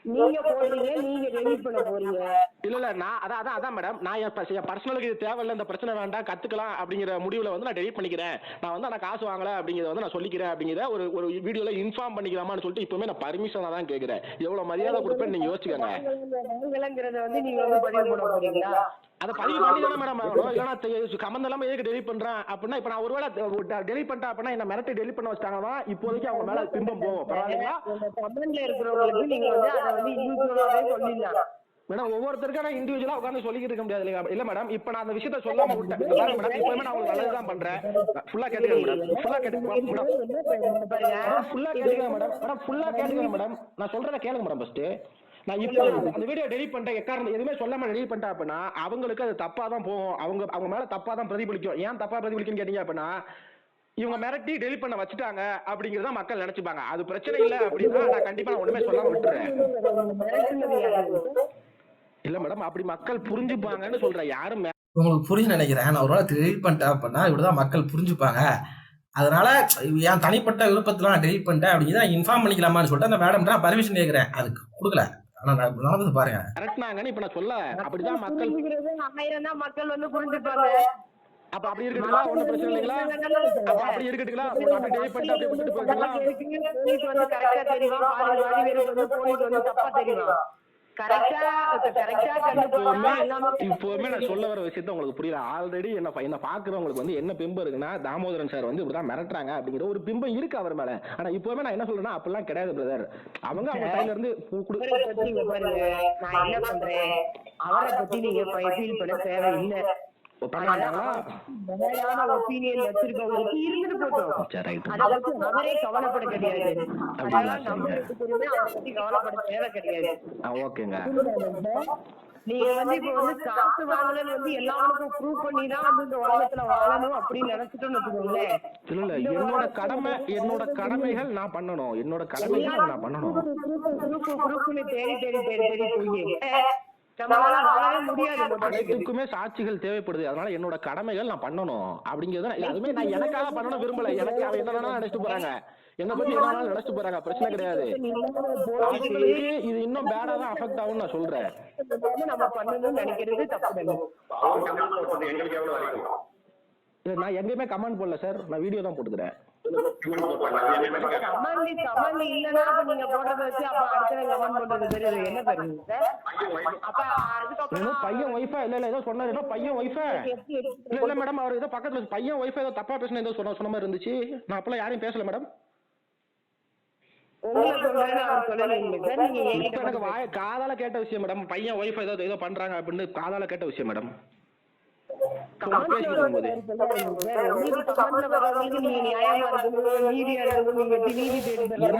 நீங்க போறீங்க, நீங்க டெலிட் பண்ண போறீங்க. இல்ல நான் அதான் மேடம், நான் என் பர்சனலுக்கு இது தேவையில்ல, இந்த பிரச்சனை வேண்டாம், கத்துக்கலாம் அப்படிங்கிற முடிவுல வந்து நான் டெலிட் பண்ணிக்கிறேன். நான் வந்து நான் காசு வாங்கல அப்படிங்கறத வந்து நான் சொல்லிக்கிறேன் அப்படிங்கிற ஒரு வீடியோல இன்ஃபார்ம் பண்ணிக்கலாமான்னு சொல்லிட்டு இப்பவுமே நான் பர்மிஷனா தான் கேக்குறேன். எவ்வளவு மரியாதை கொடுப்பேன்னு நீங்க யோசிச்சுக்கோங்க. வந்து நீங்க வந்து பதிவு பண்ண போறீங்களா? அதை பதிவு பண்ணி தானே மேடம் ஆகணும். இல்லைன்னா கமெண்ட் எல்லாம் எதுக்கு டெலிட் பண்றேன் அப்படின்னா, இப்ப நான் ஒருவேளை டெலிட் பண்ணிட்டேன் அப்படின்னா என்ன மிரட்டி டெலிட் பண்ண வச்சிட்டாங்கன்னா இப்போதைக்கு அவங்க மேல பிம்பம் போகும். பரவாயில்லைங்களா? கமெண்ட்ல இருக்கிறவங்களுக்கு நீங்க வந்து அதை வந்து இண்டிவிஜுவலாவே சொல்லிடலாம் மேடம். ஒவ்வொருத்தருக்கும் நான் இண்டிவிஜுவலா உட்காந்து சொல்லிக்கிட்டு இருக்க முடியாது இல்ல மேடம். இப்ப நான் அந்த விஷயத்த சொல்லாம விட்டேன் மேடம். இப்பவுமே நான் உங்களுக்கு நல்லதுதான் பண்றேன். ஃபுல்லா கேட்டுக்கிறேன் மேடம். ஃபுல்லா கேட்டுக்கிறேன் மேடம். நான் சொல்றத கேளுங்க மேடம். ஃபர்ஸ்ட் நான் இப்போ அந்த வீடியோ டெலிட் பண்ணிட்டேன், எக்காரணம் எதுவுமே சொல்லாம டெலிட் பண்ணிட்டேன் அப்படின்னா அவங்களுக்கு அது தப்பா தான் போகும். அவங்க மேல தப்பா தான் பிரதிபலிக்கும். ஏன் தப்பா பிரதிபலிக்குன்னு கேட்டீங்க அப்படின்னா, இவங்க மிரட்டி டெலிட் பண்ண வச்சுட்டாங்க அப்படிங்கறத மக்கள் நினைச்சுப்பாங்க. அது பிரச்சனை இல்ல அப்படின்னா நான் கண்டிப்பா நான் ஒண்ணுமே சொல்லாம விட்டுறேன். இல்ல மேடம், அப்படி மக்கள் புரிஞ்சுப்பாங்கன்னு சொல்றேன். யாரும் உங்களுக்கு புரிஞ்சு நினைக்கிறேன். நான் ஒரு வேளை டெலிட் பண்ணிட்டேன் அப்படின்னா இப்படிதான் மக்கள் புரிஞ்சுப்பாங்க. அதனால என் தனிப்பட்ட விருப்பத்துல நான் டெலிட் பண்ணிட்டேன் அப்படிங்கிறத இன்ஃபார்ம் பண்ணிக்கலாமான்னு சொல்லிட்டு அந்த மேடம் நான் பர்மிஷன் கேட்கிறேன். அதுக்கு கொடுக்கல. ஆனா நடந்தது பாருங்க. மிரட்டினாங்கன்னு இப்ப நான் சொல்ல. அப்படிதான் மக்கள் 1000 தான் மக்கள் வந்து புரிஞ்சுப்பாங்க. அப்ப அப்படி இருக்கட்டுங்களா? ஒண்ணும் பிரச்சனை இல்லைங்களா? அப்ப அப்படி இருக்கட்டுங்களா? அப்படி டெலிட் பண்ணிட்டு அப்படியே விட்டுட்டு போயிட்டீங்களா? போலீஸ் வந்து கரெக்டா தெரியுமா? பாதி பேருக்கு வந்து போலீஸ் வந்து தப்பா தெரியுமா? இப்பவுமே நான் சொல்ல வர விஷயத்த உங்களுக்கு புரியல. ஆல்ரெடி என்ன பாக்குறவங்களுக்கு வந்து என்ன பிம்பம் இருக்குன்னா, தாமோதரன் சார் வந்து இப்படிதான் மிரட்டுறாங்க அப்படிங்கிற ஒரு பிம்பம் இருக்கு அவர் மேல. ஆனா இப்பவுமே நான் என்ன சொல்றேன்னா, அப்படிலாம் கிடையாது பிரதர். அவங்க சைடுல இருந்து பாருங்க, நான் என்ன பண்றேன், அவரை பத்தி நீங்க ஃபீல் பண்ண தேவையில்லை. ஒப்பீனியன் வச்சிருக்கவங்களுக்கு இருந்துட்டு போட்டோம். அதை பத்தி அவரே கவலைப்பட கிடையாது. அவரை பத்தி கவலைப்பட தேவை கிடையாது. நீங்க வந்து இப்ப வந்து காசு வாங்கலன்னு வந்து எல்லாருக்கும் ப்ரூவ் பண்ணிதான் வந்து இந்த உலகத்துல வாழணும் அப்படின்னு நினைச்சிட்டோம்னு வச்சுக்கோங்களேன். இல்ல என்னோட கடமைகள் நான் பண்ணணும். என்னோட கடமைகள் நான் பண்ணணும். தேடி போய் அனைத்துக்குமே சாட்சிகள் தேவைப்படுது. அதனால என்னோட கடமைகள் நான் பண்ணணும் அப்படிங்கிறது. அதுமே நான் எனக்காக பண்ணணும் விரும்பல. எனக்கு அவன் என்ன நினைச்சிட்டு போறாங்க, என்ன பத்தி என்ன நினைச்சிட்டு போறாங்க, பிரச்சனை கிடையாது. இது இன்னும் பேடா தான் அஃபெக்ட் ஆகும் நான் சொல்றேன். நம்ம பண்ணணும்னு நினைக்கிறது தப்பு. நான் எங்கேயுமே கமெண்ட் போடல சார், நான் வீடியோ தான் போட்டுக்கிறேன். பையன் ஒய்ஃபா இல்ல ஏதோ சொன்னாரு. பையன் ஒய்ஃபா இல்ல மேடம், அவர் ஏதோ பக்கத்துல பையன் ஒய்ஃபா ஏதோ தப்பா பேசின ஏதோ சொன்ன மாதிரி இருந்துச்சு. நான் அப்பெல்லாம் யாரையும் பேசல மேடம். எனக்கு காதால கேட்ட விஷயம் மேடம். பையன் ஒய்ஃப் ஏதோ பண்றாங்க அப்படின்னு காதால கேட்ட விஷயம் மேடம்.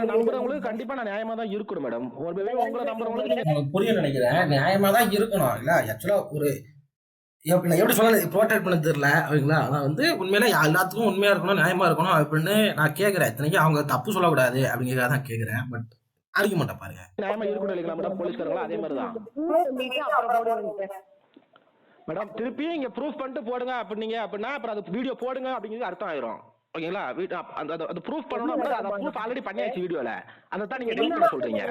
நம்புறவங்களுக்கு கண்டிப்பா நான் நியாயமா தான் இருக்கணும் மேடம். உங்களை நம்புறவங்களுக்கு புரிய நினைக்கிறேன். நியாயமா தான் இருக்கணும். இல்ல ஆக்சுவலா ஒரு எப்படி சொல்ல ப்ரோட்டக்ட் பண்ண தெரியல ஓகேங்களா. நான் வந்து உண்மையில எல்லாத்துக்கும் உண்மையா இருக்கணும், நியாயமா இருக்கணும் அப்படின்னு நான் கேட்கறேன். இத்தனைக்கும் அவங்க தப்பு சொல்லக்கூடாது அப்படிங்கிறத தான் கேட்கறேன். பட் ஆர்கியூமெண்ட் பாருங்க. நியாயமா இருக்கணும் இல்லைங்களா மேடம்? போலீஸ்காரங்களா அதே மாதிரி தான் மேடம். திருப்பி இங்க ப்ரூஃப் பண்ணிட்டு போடுங்க அப்படின்னா அப்புறம் அது வீடியோ போடுங்க அப்படிங்கிறது அர்த்தம் ஆயிரும். ஓகேங்களா? அந்த ப்ரூஃப் பண்ணணும். அந்த ப்ரூஃப் ஆல்ரெடி பண்ணியாச்சு வீடியோல. அதை தான் நீங்க டெலிட் பண்ண சொல்றீங்க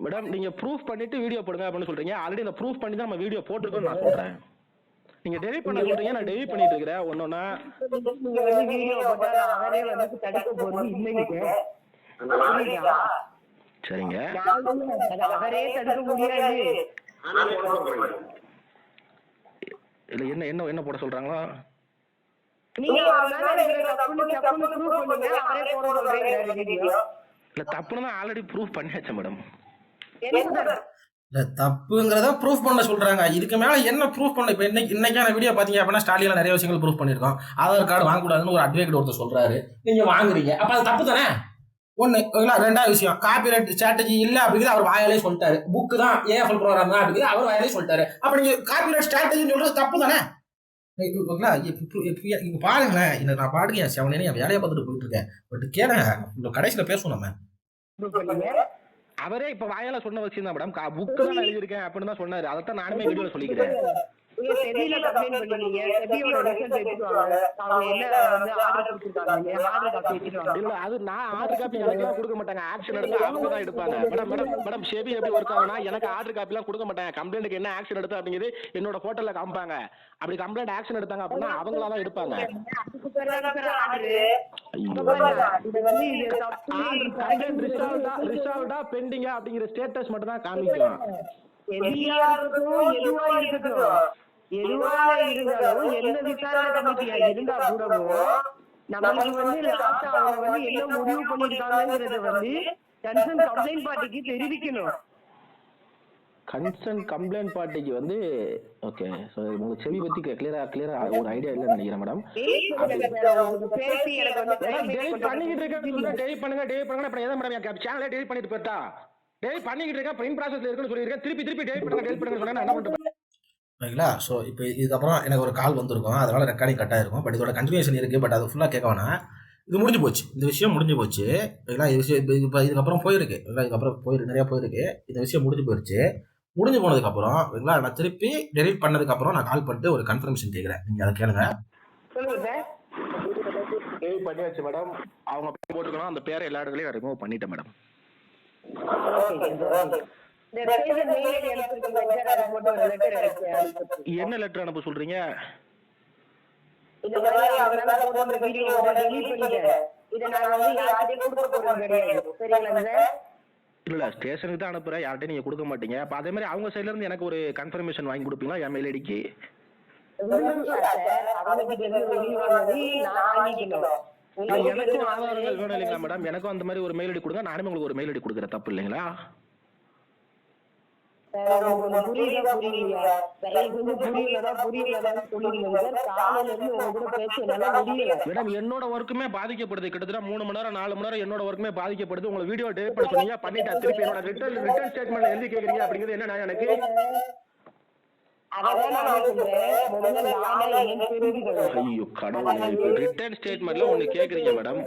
மேடம். நீங்க ப்ரூஃப் பண்ணிட்டு வீடியோ போடுங்க அப்படின்னு சொல்றீங்க. ஆல்ரெடி அந்த ப்ரூஃப் பண்ணி தான் நம்ம வீடியோ போட்டுருக்கோம் நான் சொல்றேன். நீங்க டெலிட் பண்ண சொல்றீங்க, நான் டெலிட் பண்ணிட்டு இருக்கிறேன். ஒன்னொன்னா சரிங்க. அவரே தடுக்க முடியாது. இல்ல என்ன என்ன போட சொல்றாங்களா? இல்ல தப்புன்னு ஆல்ரெடி ப்ரூஃப் பண்ணியாச்சு மேடம். தப்புங்கிறத ப்ரூஃப் பண்ண சொல்றாங்க. இதுக்கு மேல என்ன ப்ரூஃப் பண்ண? இப்ப இன்னைக்கான வீடியோ பாத்தீங்க அப்படின்னா ஸ்டாலின்ல நிறைய விஷயங்கள் ப்ரூஃப் பண்ணிருக்கோம். ஆதார் கார்டு வாங்கக்கூடாதுன்னு ஒரு அட்வொகேட் ஒருத்தர் சொல்றாரு. நீங்க வாங்குறீங்க, அப்ப அது தப்பு தானே? ஒண்ணு. ரெண்டாவது விஷயம், காப்பிரைட் ஸ்ட்ராட்டஜி இல்ல அப்படிங்கிறது அவர் வாயாலே சொல்லிட்டாரு. புக்கு தான் ஏஎஃப்எல் ப்ரோக்ராம் தான் அப்படிங்கிறது அவர் வாயாலே சொல்லிட்டாரு. அப்ப நீங்க காப்பிரைட் ஸ்ட்ராட்டஜின்னு சொல்றது தப்பு தானே? இங்க பாருங்களேன், இந்த நான் பாடுங்க செவனே என் வேலையை பார்த்துட்டு போயிட்டு இருக்கேன். பட் கேளுங்க, கடைசியில பேசுவோம் நம்ம. அவரே இப்ப வாயால சொன்ன விஷயம் தான் மேடம். புக்கு தான் எழுதியிருக்கேன் அப்படின்னு தான் சொன்னாரு. அதைத்தான் நானுமே வீடியோல சொல்லிக்கிறேன். அது நான் ஆர்டர் காப்பி எனக்கு கொடுக்க மாட்டாங்க. ஆக்ஷன் எடுத்து அவங்க தான் எடுப்பாங்க. மேடம் ஷெபி எப்படி ஒர்க் ஆகும்னா, எனக்கு ஆர்டர் காப்பி எல்லாம் கொடுக்க மாட்டாங்க. கம்ப்ளைண்ட்டுக்கு என்ன ஆக்ஷன் எடுத்து அப்படிங்கிறது என்னோட போட்டோல காமிப்பாங்க. அப்படி கம்ப்ளைண்ட் ஆக்ஷன் எடுத்தாங்க அப்படின்னா அவங்களா தான் எடுப்பாங்க. ரிசால்வ்டா பெண்டிங்கா அப்படிங்கிற ஸ்டேட்டஸ் மட்டும் தான் காமிக்கும். எதுவாக இருந்தாலும் எந்த விசாரணை கமிட்டியா இருந்தா கூடவும் நம்மளுக்கு வந்து லாஸ்ட் அவங்க வந்து என்ன முடிவு பண்ணிருக்காங்கிறத வந்து கன்சர்ன் கம்ப்ளைண்ட் பார்ட்டிக்கு தெரிவிக்கணும். கன்சர்ன் கம்ப்ளைண்ட் பார்ட்டிக்கு வந்து ஓகே. சோ உங்களுக்கு செவி பத்தி கிளியரா ஒரு ஐடியா இல்லன்னு நினைக்கிறேன் மேடம். டெலிட் பண்ணிக்கிட்டு இருக்கேன். டெலிட் பண்ணுங்க அப்புறம் எதை மேடம் சேனலை டெலிட் பண்ணிட்டு போயிட்டா? டெலிட் பண்ணிக்கிட்டு இருக்கேன், பிரிண்ட் ப்ராசஸ்ல இருக்குன்னு சொல்லியிருக்கேன். திருப்பி டெலிட் பண்ணுங்க சொன்னா என்ன பண்றது? ஓகேங்களா? ஸோ இப்போ இதுக்கப்புறம் எனக்கு ஒரு கால் வந்திருக்கும். அதனால ரெக்கார்டிங் கட் ஆயிருக்கும். பட் இதோட கன்டினியூஷன் இருக்கு. பட் அது ஃபுல்லா கேட்க வேணாம். இது முடிஞ்சு போச்சு. இந்த விஷயம் முடிஞ்சு போச்சு. ஓகேங்களா? இது விஷயம் இப்ப இதுக்கப்புறம் போயிருக்கு. ஓகேங்களா? இதுக்கப்புறம் நிறைய போயிருக்கு. இந்த விஷயம் முடிஞ்சு போயிருச்சு. முடிஞ்சு போனதுக்கப்புறம் ஓகேங்களா? நான் திருப்பி டெலீட் பண்ணதுக்கப்புறம் நான் கால் பண்ணிட்டு ஒரு கன்ஃபர்மேஷன் கேட்குறேன். நீங்க அதை கேளுங்க. சொல்லுங்க சார். சேவ் பண்ணியாச்சு மேடம். அவங்க பேர் போட்டுக்கணும், அந்த பேரை எல்லா இடத்துலயும் நான் ரிமூவ் பண்ணிட்டேன் மேடம். இந்த பேஜ் மெயில் ஐடி அனுப்பிச்சிருக்கீங்க சார், அது போட்டு ஒரு லெட்டர் அனுப்பிச்சிருக்கீங்க. என்ன லெட்டர் அனுப்ப சொல்றீங்க? இந்த மாதிரி அவரால போட்டு அந்த வீடியோவை டெலீட் பண்ணிட்டேன். இதை நான் வந்து யார்கிட்டயும் கொடுக்க போறது கிடையாது. சரிங்களா சார்? இல்ல ஸ்டேஷனுக்கு தான் அனுப்புறேன், யார்கிட்டயும் நீங்க கொடுக்க மாட்டீங்க. அப்ப அதே மாதிரி அவங்க சைடுல இருந்து எனக்கு ஒரு கன்ஃபர்மேஷன் வாங்கி கொடுப்பீங்களா என் மெயில் ஐடிக்கு? எனக்கும் ஆதாரங்கள் வேணும் இல்லைங்களா மேடம்? எனக்கும் அந்த மாதிரி ஒரு மெயில் ஐடி கொடுங்க, நானும் உங்களுக்கு ஒரு மெயில் ஐடி கொடுக்குறேன், தப்பு இல்லைங்களா? மேடம் என்னோட ஒர்க்குமே பாதிக்கப்படுது. கிட்டத்தட்ட 3 மணி நேரம் 4 மணி நேரம் என்னோட ஒர்க்குமே பாதிக்கப்படுது. உங்களை வீடியோ டெலிட் பண்ண சொன்னீங்க, பண்ணிட்டேன். திருப்பி என்னோட ரிட்டர்ன் ஸ்டேட்மெண்ட் எழுதி கேக்குறீங்க அப்படிங்கிறது என்ன நான் எனக்கு? ஐயோ கடவுளே, ரிட்டர்ன் ஸ்டேட்மெண்ட்ல ஒண்ணு கேக்குறீங்க மேடம்.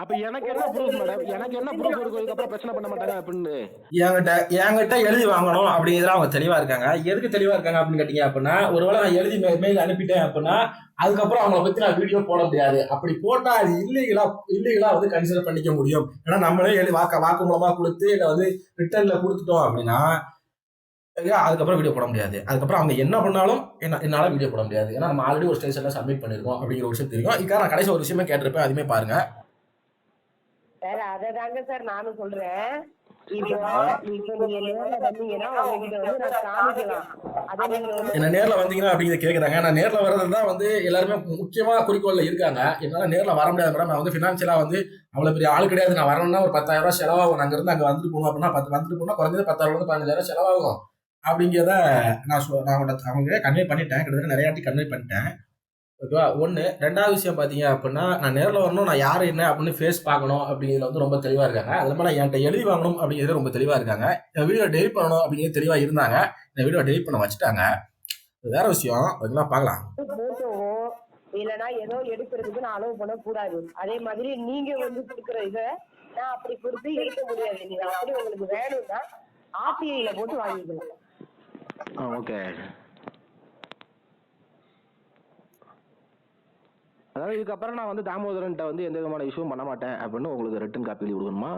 அப்ப எனக்கு என்ன ப்ரூஃப் மேடம்? எனக்கு என்ன ப்ரூஃப் இருக்கும் இதுக்கப்புறம் பிரச்சனை பண்ண மாட்டாங்க அப்படின்னு? என்கிட்ட எழுதி வாங்கணும் அப்படிங்கிறதுல அவங்க தெளிவா இருக்காங்க. எதுக்கு தெளிவா இருக்காங்க அப்படின்னு கேட்டீங்க அப்படின்னா, ஒருவேளை நான் எழுதி மெயில் அனுப்பிட்டேன் அப்படின்னா அதுக்கப்புறம் அவங்கள பத்தி நான் வீடியோ போட முடியாது. அப்படி போட்டா அது இல்லீகலா வந்து கன்சிடர் பண்ணிக்க முடியும். ஏன்னா நம்மளே வாக்கு மூலமா கொடுத்து இல்ல வந்து ரிட்டர்ன்ல கொடுத்துட்டோம் அப்படின்னா அதுக்கப்புறம் வீடியோ போட முடியாது. அதுக்கப்புறம் அவங்க என்ன பண்ணாலும் என்னால வீடியோ போட முடியாது. ஏன்னா நம்ம ஆல்ரெடி ஒரு ஸ்டேஷன்ல சப்மிட் பண்ணிருக்கோம் அப்படிங்கிற ஒரு விஷயம் தெரியும். இதுக்காக நான் கடைசி ஒரு விஷயமே கேட்டிருப்பேன், அதுமே பாருங்க. சார் அததாங்க சார் நானும் சொல்றேன். என்ன நேர்ல வந்தீங்கன்னா அப்படிங்கிறத கேக்குறாங்க. நான் நேர்ல வர்றதுதான் வந்து எல்லாருமே முக்கியமா குறிக்கோள்ல இருக்காங்க. என்னால நேர்ல வர முடியாது மேடம். நான் வந்து பினான்சியலா வந்து அவ்வளவு பெரிய ஆள் கிடையாது. நான் வரணும்னா ஒரு 10,000 ரூபாய் செலவாகும். அங்க இருந்து அங்க வந்துட்டு போகணும் அப்படின்னா வந்துட்டு போனா குறைஞ்சது 10,000 15,000 செலவாகும் அப்படிங்கிறத நான் அவங்க கன்வே பண்ணிட்டேன். கிட்டத்தட்ட நிறைய வாட்டி கன்வே பண்ணிட்டேன். ஓகேவா? ஒன்று. ரெண்டாவது விஷயம் பார்த்தீங்க அப்படின்னா, நான் நேரில் வரணும், நான் யார் என்ன அப்படின்னு ஃபேஸ் பார்க்கணும் அப்படிங்கிறதுல வந்து ரொம்ப தெளிவாக இருக்காங்க. அது இல்லாமல் நான் என்கிட்ட எழுதி வாங்கணும் அப்படிங்கிறது ரொம்ப தெளிவாக இருக்காங்க. என் வீடியோ டெலிட் பண்ணணும் அப்படிங்கிறது தெளிவாக இருந்தாங்க. இந்த வீடியோ டெலிட் பண்ண வச்சுட்டாங்க. வேற விஷயம் ஓகேங்களா? பார்க்கலாம். இல்லைன்னா ஏதோ எடுக்கிறதுக்கு நான் அலோவ் பண்ணக்கூடாது. அதே மாதிரி நீங்க வந்து கொடுக்குற இதை நான் அப்படி கொடுத்து எடுக்க முடியாது. நீங்க அப்படி உங்களுக்கு வேணும்னா ஆர்டிஐல போட்டு வாங்கிக்கலாம். ஓகே. அதாவது இதுக்கப்புறம் நான் வந்து தாமோதரன்ட்ட வந்து எந்த விதமான இஷ்யூவும் பண்ண மாட்டேன் அப்படின்னு உங்களுக்கு ரிட்டன் காப்பி எழுதி கொடுக்கணுமா?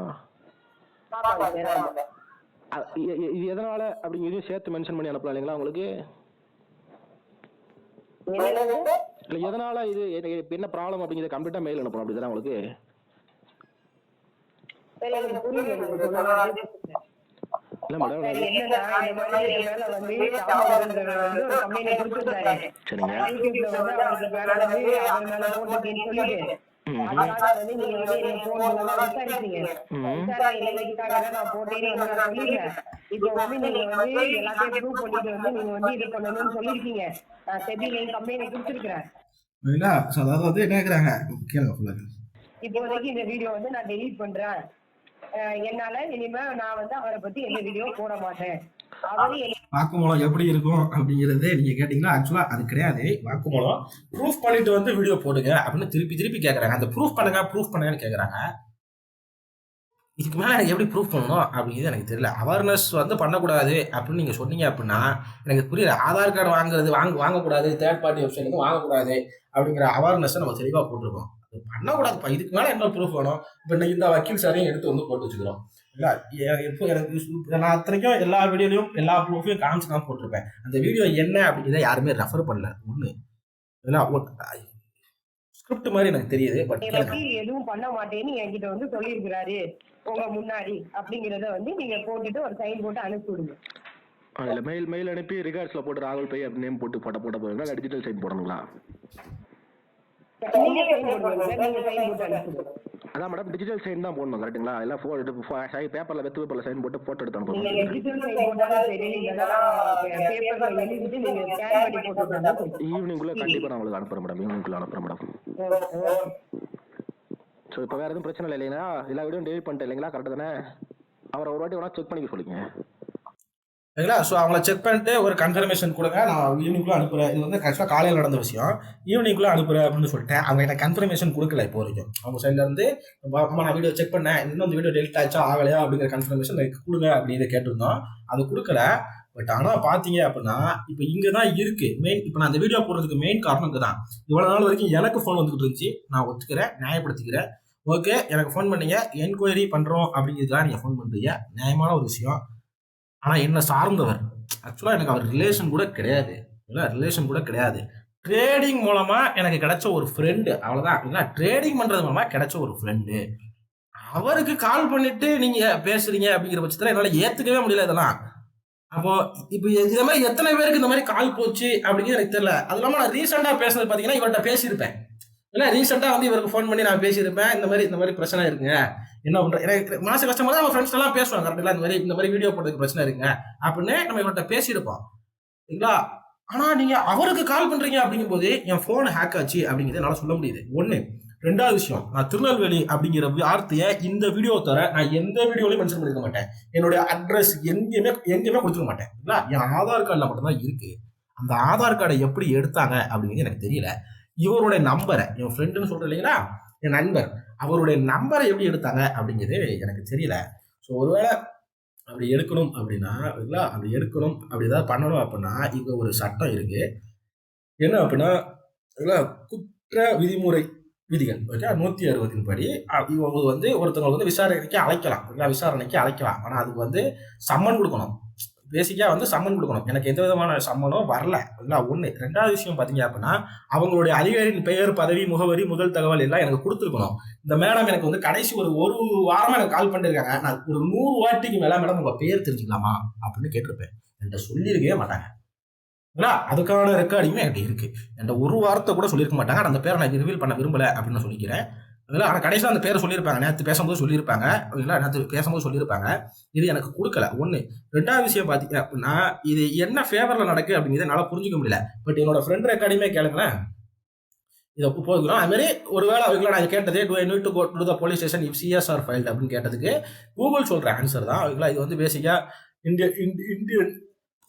இது எதனால அப்படிங்கிறதையும் சேர்த்து மென்ஷன் பண்ணி அனுப்பலாம் இல்லைங்களா உங்களுக்கு? இல்லை எதனால இது என்ன ப்ராப்ளம் அப்படிங்கிறத கம்ப்ளீட்டாக மெயில் அனுப்பணும் அப்படிதானே உங்களுக்கு? இல்ல மேடம் அதாவது என்ன கேக்குறாங்க இப்போதைக்கு இந்த வீடியோ வந்து நான் டெலீட் பண்றேன். என்னால இனிமே நான் வந்து அவரை பத்தி எந்த வீடியோ போட மாட்டேன். வாக்குமூலம் எப்படி இருக்கும் அப்படிங்கறது நீங்க கேட்டீங்கன்னா ஆக்சுவலா அது கிடையாது. வாக்குமூலம் ப்ரூஃப் பண்ணிட்டு வந்து வீடியோ போடுங்க அப்படின்னு திருப்பி கேக்குறாங்க. அந்த ப்ரூஃப் பண்ணுங்கன்னு கேக்குறாங்க. இதுக்கு மேல எனக்கு எப்படி ப்ரூஃப் பண்ணணும் அப்படிங்கிறது எனக்கு தெரியல. அவேர்னஸ் வந்து பண்ணக்கூடாது அப்படின்னு நீங்க சொன்னீங்க அப்படின்னா எனக்கு புரியல. ஆதார் கார்டு வாங்கக்கூடாது, தேர்ட் பார்ட்டி வெப்சைட் வந்து வாங்கக்கூடாது அப்படிங்கிற அவேர்னஸ் நம்ம தெளிவா போட்டிருக்கோம். பண்ணக்கூடாதுப்பா. இதுக்கு மேல என்ன ப்ரூஃப் வேணும்? இப்ப இந்த வக்கீல் சாரையும் எடுத்து வந்து போட்டு வச்சுக்கிறோம். இப்போ எனக்கு நான் அத்தனைக்கும் எல்லா வீடியோலையும் எல்லா ப்ரூஃபையும் காமிச்சு தான் போட்டிருப்பேன். அந்த வீடியோ என்ன அப்படிங்கிறத யாருமே ரெஃபர் பண்ணல. ஒண்ணு ஸ்கிரிப்ட் மாதிரி எனக்கு தெரியுது. பட் எதுவும் பண்ண மாட்டேன்னு என்கிட்ட வந்து சொல்லியிருக்கிறாரு உங்க முன்னாடி அப்படிங்கிறத வந்து நீங்க போட்டுட்டு ஒரு சைன் போட்டு அனுப்பி விடுங்க. இல்ல மெயில் அனுப்பி ரிகார்ட்ஸ்ல போட்டு ராகுல் பை அப்படி நேம் போட்டு போட போறீங்களா? டிஜிட்டல் சைன் போடணுங்களா? அதான் மேடம் டிஜிட்டல் சைன் தான் போடணும் கரெக்ட்டுங்களா? எல்லாம் பேப்பர்ல வெத்து பேப்பர்ல சைன் போட்டு போட்டோ எடுத்து அனுப்பணும். ஈவினிங்குள்ள கண்டிப்பா நான் உங்களுக்கு அனுப்புறேன் மேடம். ஈவினிங்குள்ள அனுப்புறேன் மேடம். ஸோ இப்போ வேற எதுவும் பிரச்சனை இல்லை இல்லைங்களா? எல்லா வீடியோ டெலிட் பண்ணிட்டேன் இல்லைங்களா? கரெக்டு தானே? அவரை ஒரு வாட்டி வேணா செக் பண்ணிக்க சொல்லுங்க. சரிங்களா? ஸோ அவங்கள செக் பண்ணிட்டு ஒரு கன்ஃபர்மேஷன் கொடுங்க, நான் ஈவினிங்குள்ளே அனுப்புகிறேன். இது வந்து ஆக்சுவலாக காலையில் நடந்த விஷயம். ஈவினிங்குள்ளே அனுப்புகிறேன் அப்படின்னு சொல்லிட்டேன். அவங்க எனக்கு கன்ஃபர்மேஷன் கொடுக்கல இப்போ வரைக்கும். அவங்க சைட்லேருந்து அம்மா நான் வீடியோ செக் பண்ணேன், இன்னும் அந்த வீடியோ டெலிட் ஆச்சா ஆகலையா அப்படிங்கிற கன்ஃபர்மேஷன் கொடுங்க அப்படின்னு கேட்டிருந்தோம். அது கொடுக்கல. பட் ஆனால் பார்த்தீங்க அப்படின்னா இப்போ இங்கே தான் இருக்குது மெயின். இப்போ நான் அந்த வீடியோ போடுறதுக்கு மெயின் காரணம் இங்கே தான். இவ்வளோ நாள் வரைக்கும் எனக்கு ஃபோன் வந்துக்கிட்டு இருந்துச்சு, நான் ஒத்துக்கிறேன், நியாயப்படுத்திக்கிறேன். ஓகே, எனக்கு ஃபோன் பண்ணீங்க, என்கொயரி பண்ணுறோம் அப்படிங்கிறதுக்காக நீங்கள் ஃபோன் பண்ணுறீங்க, நியாயமான ஒரு விஷயம். ஆனால் என்ன சார்ந்தவர், ஆக்சுவலாக எனக்கு அவர் ரிலேஷன் கூட கிடையாது. இல்லை, ரிலேஷன் கூட கிடையாது. ட்ரேடிங் மூலமாக எனக்கு கிடைச்ச ஒரு ஃப்ரெண்டு, அவ்வளோதான். இல்லை, ட்ரேடிங் பண்ணுறது மூலமாக கிடைச்ச ஒரு ஃப்ரெண்டு. அவருக்கு கால் பண்ணிட்டு நீங்கள் பேசுகிறீங்க அப்படிங்கிற பட்சத்தில் என்னால் ஏற்றுக்கவே முடியல இதெல்லாம். அப்போ இப்போ இந்த மாதிரி எத்தனை பேருக்கு இந்த மாதிரி கால் போச்சு அப்படிங்கிறது எனக்கு தெரியல. அது இல்லாமல் நான் ரீசெண்டாக பேசுனது பார்த்தீங்கன்னா இவர்கிட்ட பேசியிருப்பேன். இல்லை, ரீசெண்டாக வந்து இவருக்கு ஃபோன் பண்ணி நான் பேசியிருப்பேன், இந்த மாதிரி பிரச்சனை இருக்குங்க, என்ன பண்ணுறேன், எனக்கு மனசு கஷ்டமாக தான். அவன் ஃப்ரெண்ட்ஸ் எல்லாம் பேசுவாங்க கரெக்டாக, இந்த மாதிரி வீடியோ போடுறதுக்கு பிரச்சனை இருக்குங்க அப்படின்னு நம்ம இவர்கிட்ட பேசியிருப்போம் சரிங்களா. ஆனால் நீங்கள் அவருக்கு கால் பண்ணுறீங்க அப்படிங்கும்போது என் ஃபோன் ஹேக் ஆச்சு அப்படிங்கிறது என்னால் சொல்ல முடியுது. ஒன்று. ரெண்டாவது விஷயம், நான் திருநெல்வேலி அப்படிங்கிற வார்த்தையை இந்த வீடியோ தவிர நான் எந்த வீடியோலையும் மென்ஷன் பண்ணிருக்க மாட்டேன். என்னுடைய அட்ரஸ் எங்கேயுமே கொடுத்துக்க மாட்டேன். என் ஆதார் கார்டில் மட்டும்தான் இருக்கு. அந்த ஆதார் கார்டை எப்படி எடுத்தாங்க அப்படிங்கிறது எனக்கு தெரியல. இவருடைய நம்பரை, என் ஃப்ரெண்டுன்னு சொல்றேன் இல்லைங்களா, என் நண்பர், அவருடைய நம்பரை எப்படி எடுத்தாங்க அப்படிங்கிறது எனக்கு தெரியல. ஸோ ஒருவேளை அப்படி எடுக்கணும் அப்படின்னா, இல்லை அப்படி எடுக்கணும், அப்படி ஏதாவது பண்ணணும் அப்படின்னா இங்கே ஒரு சட்டம் இருக்கு. என்ன அப்படின்னா, குற்ற விதிமுறை விதிகள் ஓகே 160 படி இவங்க வந்து ஒருத்தவங்க வந்து விசாரணைக்கு அழைக்கலாம். ஆனால் அதுக்கு வந்து சம்மன் கொடுக்கணும். பேசிக்காக வந்து சம்மன் கொடுக்கணும். எனக்கு எந்த விதமான சம்மனும் வரல. ஒன்று. ரெண்டாவது விஷயம் பார்த்தீங்க அப்படின்னா, அவங்களுடைய அதிகாரியின் பெயர், பதவி, முகவரி, முதல் தகவல் எல்லாம் எனக்கு கொடுத்துருக்கணும். இந்த மேடம் எனக்கு வந்து கடைசி ஒரு வாரமாக எனக்கு கால் பண்ணிருக்காங்க. நான் ஒரு 100 வாட்டிக்கு மேலே மேடம் உங்கள் பேர் தெரிஞ்சுக்கலாமா அப்படின்னு கேட்டிருப்பேன். என்கிட்ட சொல்லியிருக்கவே மாட்டாங்க. அதுக்கான ரெக்கார்டிங்குமே என்கிட்ட இருக்கு. என்கிட்ட ஒரு வார்த்தை கூட சொல்லியிருக்க மாட்டாங்க. அந்த பேரை நான் ரிவீல் பண்ண விரும்பல அப்படின்னு சொல்லிக்கிறேன். ஆனால் கடைசியில் அந்த பேரை சொல்லியிருப்பாங்க, நேற்று பேசும்போது சொல்லியிருப்பாங்க. இது எனக்கு கொடுக்கல. ஒன்று. ரெண்டாவது விஷயம் பார்த்தீங்க அப்படின்னா, இது என்ன ஃபேவரில் நடக்கு அப்படிங்கிறத என்னால் புரிஞ்சுக்க முடியல. பட் என்னோட ஃப்ரெண்ட் ரெக்கார்டிங்குமே கேளுங்களேன். இதை போகிறோம். அதுமாரி ஒருவேளை அவங்கள நான் கேட்டது do I need to go to the police station if CSR filed அப்படின்னு கேட்டதுக்கு கூகுள் சொல்கிற ஆன்சர் தான். அவங்களா இது வந்து பேசிக்காக இந்தியன்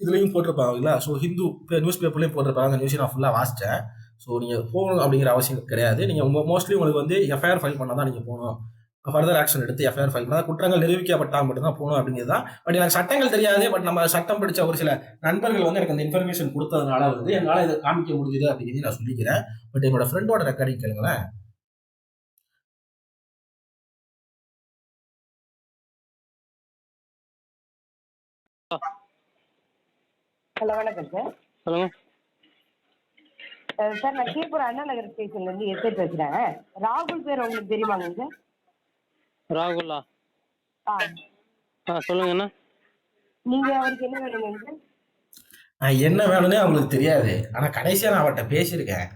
இதுலேயும் போட்டிருப்பாங்களா. ஸோ ஹிந்து நியூஸ் பேப்பர்லேயும் போட்டிருப்பாங்க. அந்த நியூஸை நான் ஃபுல்லாக வாசித்தேன். ஸோ நீங்கள் போகணும் அப்படிங்கிற அவசியம் கிடையாது. நீங்கள் மோஸ்ட்லி உங்களுக்கு வந்து எஃப்ஐஆர் ஃபைல் பண்ணால் தான் நீங்கள் போகணும். ஃபர்தர் ஆக்ஷன் எடுத்து எஃப்ஐஆர் ஃபைல் பண்ணால் குற்றங்கள் நிரூபிக்கப்பட்டால் மட்டும்தான் போகணும் அப்படிங்கிறது தான். பட் எனக்கு சட்டங்கள் தெரியாது. பட் நம்ம சட்டம் படித்த ஒரு சில நண்பர்கள் வந்து எனக்கு அந்த இன்ஃபர்மேஷன் கொடுத்ததுனால வந்து என்னால் இதை காமிக்க முடியுது அப்படிங்கிறது நான் சொல்லிக்கிறேன். பட் என்னோட ஃப்ரெண்டோட ரெக்கார்டிங் கேளுங்களேன். ஹலோ, வணக்கம் சார். சொல்லுங்க சார், நான் கீழ்புற அண்ணா நகர் ஸ்டேஷன்ல இருந்து எஸ்ஐ பேசுறேன். ராகுல் பேர் உங்களுக்கு தெரியுமாங்க சார்? ராகுலா? சொல்லுங்க. என்ன நீங்க அவருக்கு என்ன வேணுங்க சார்? என்ன வேணும்னே அவங்களுக்கு தெரியாது. ஆனால் கடைசியாக நான் அவர்கிட்ட பேசியிருக்கேன்.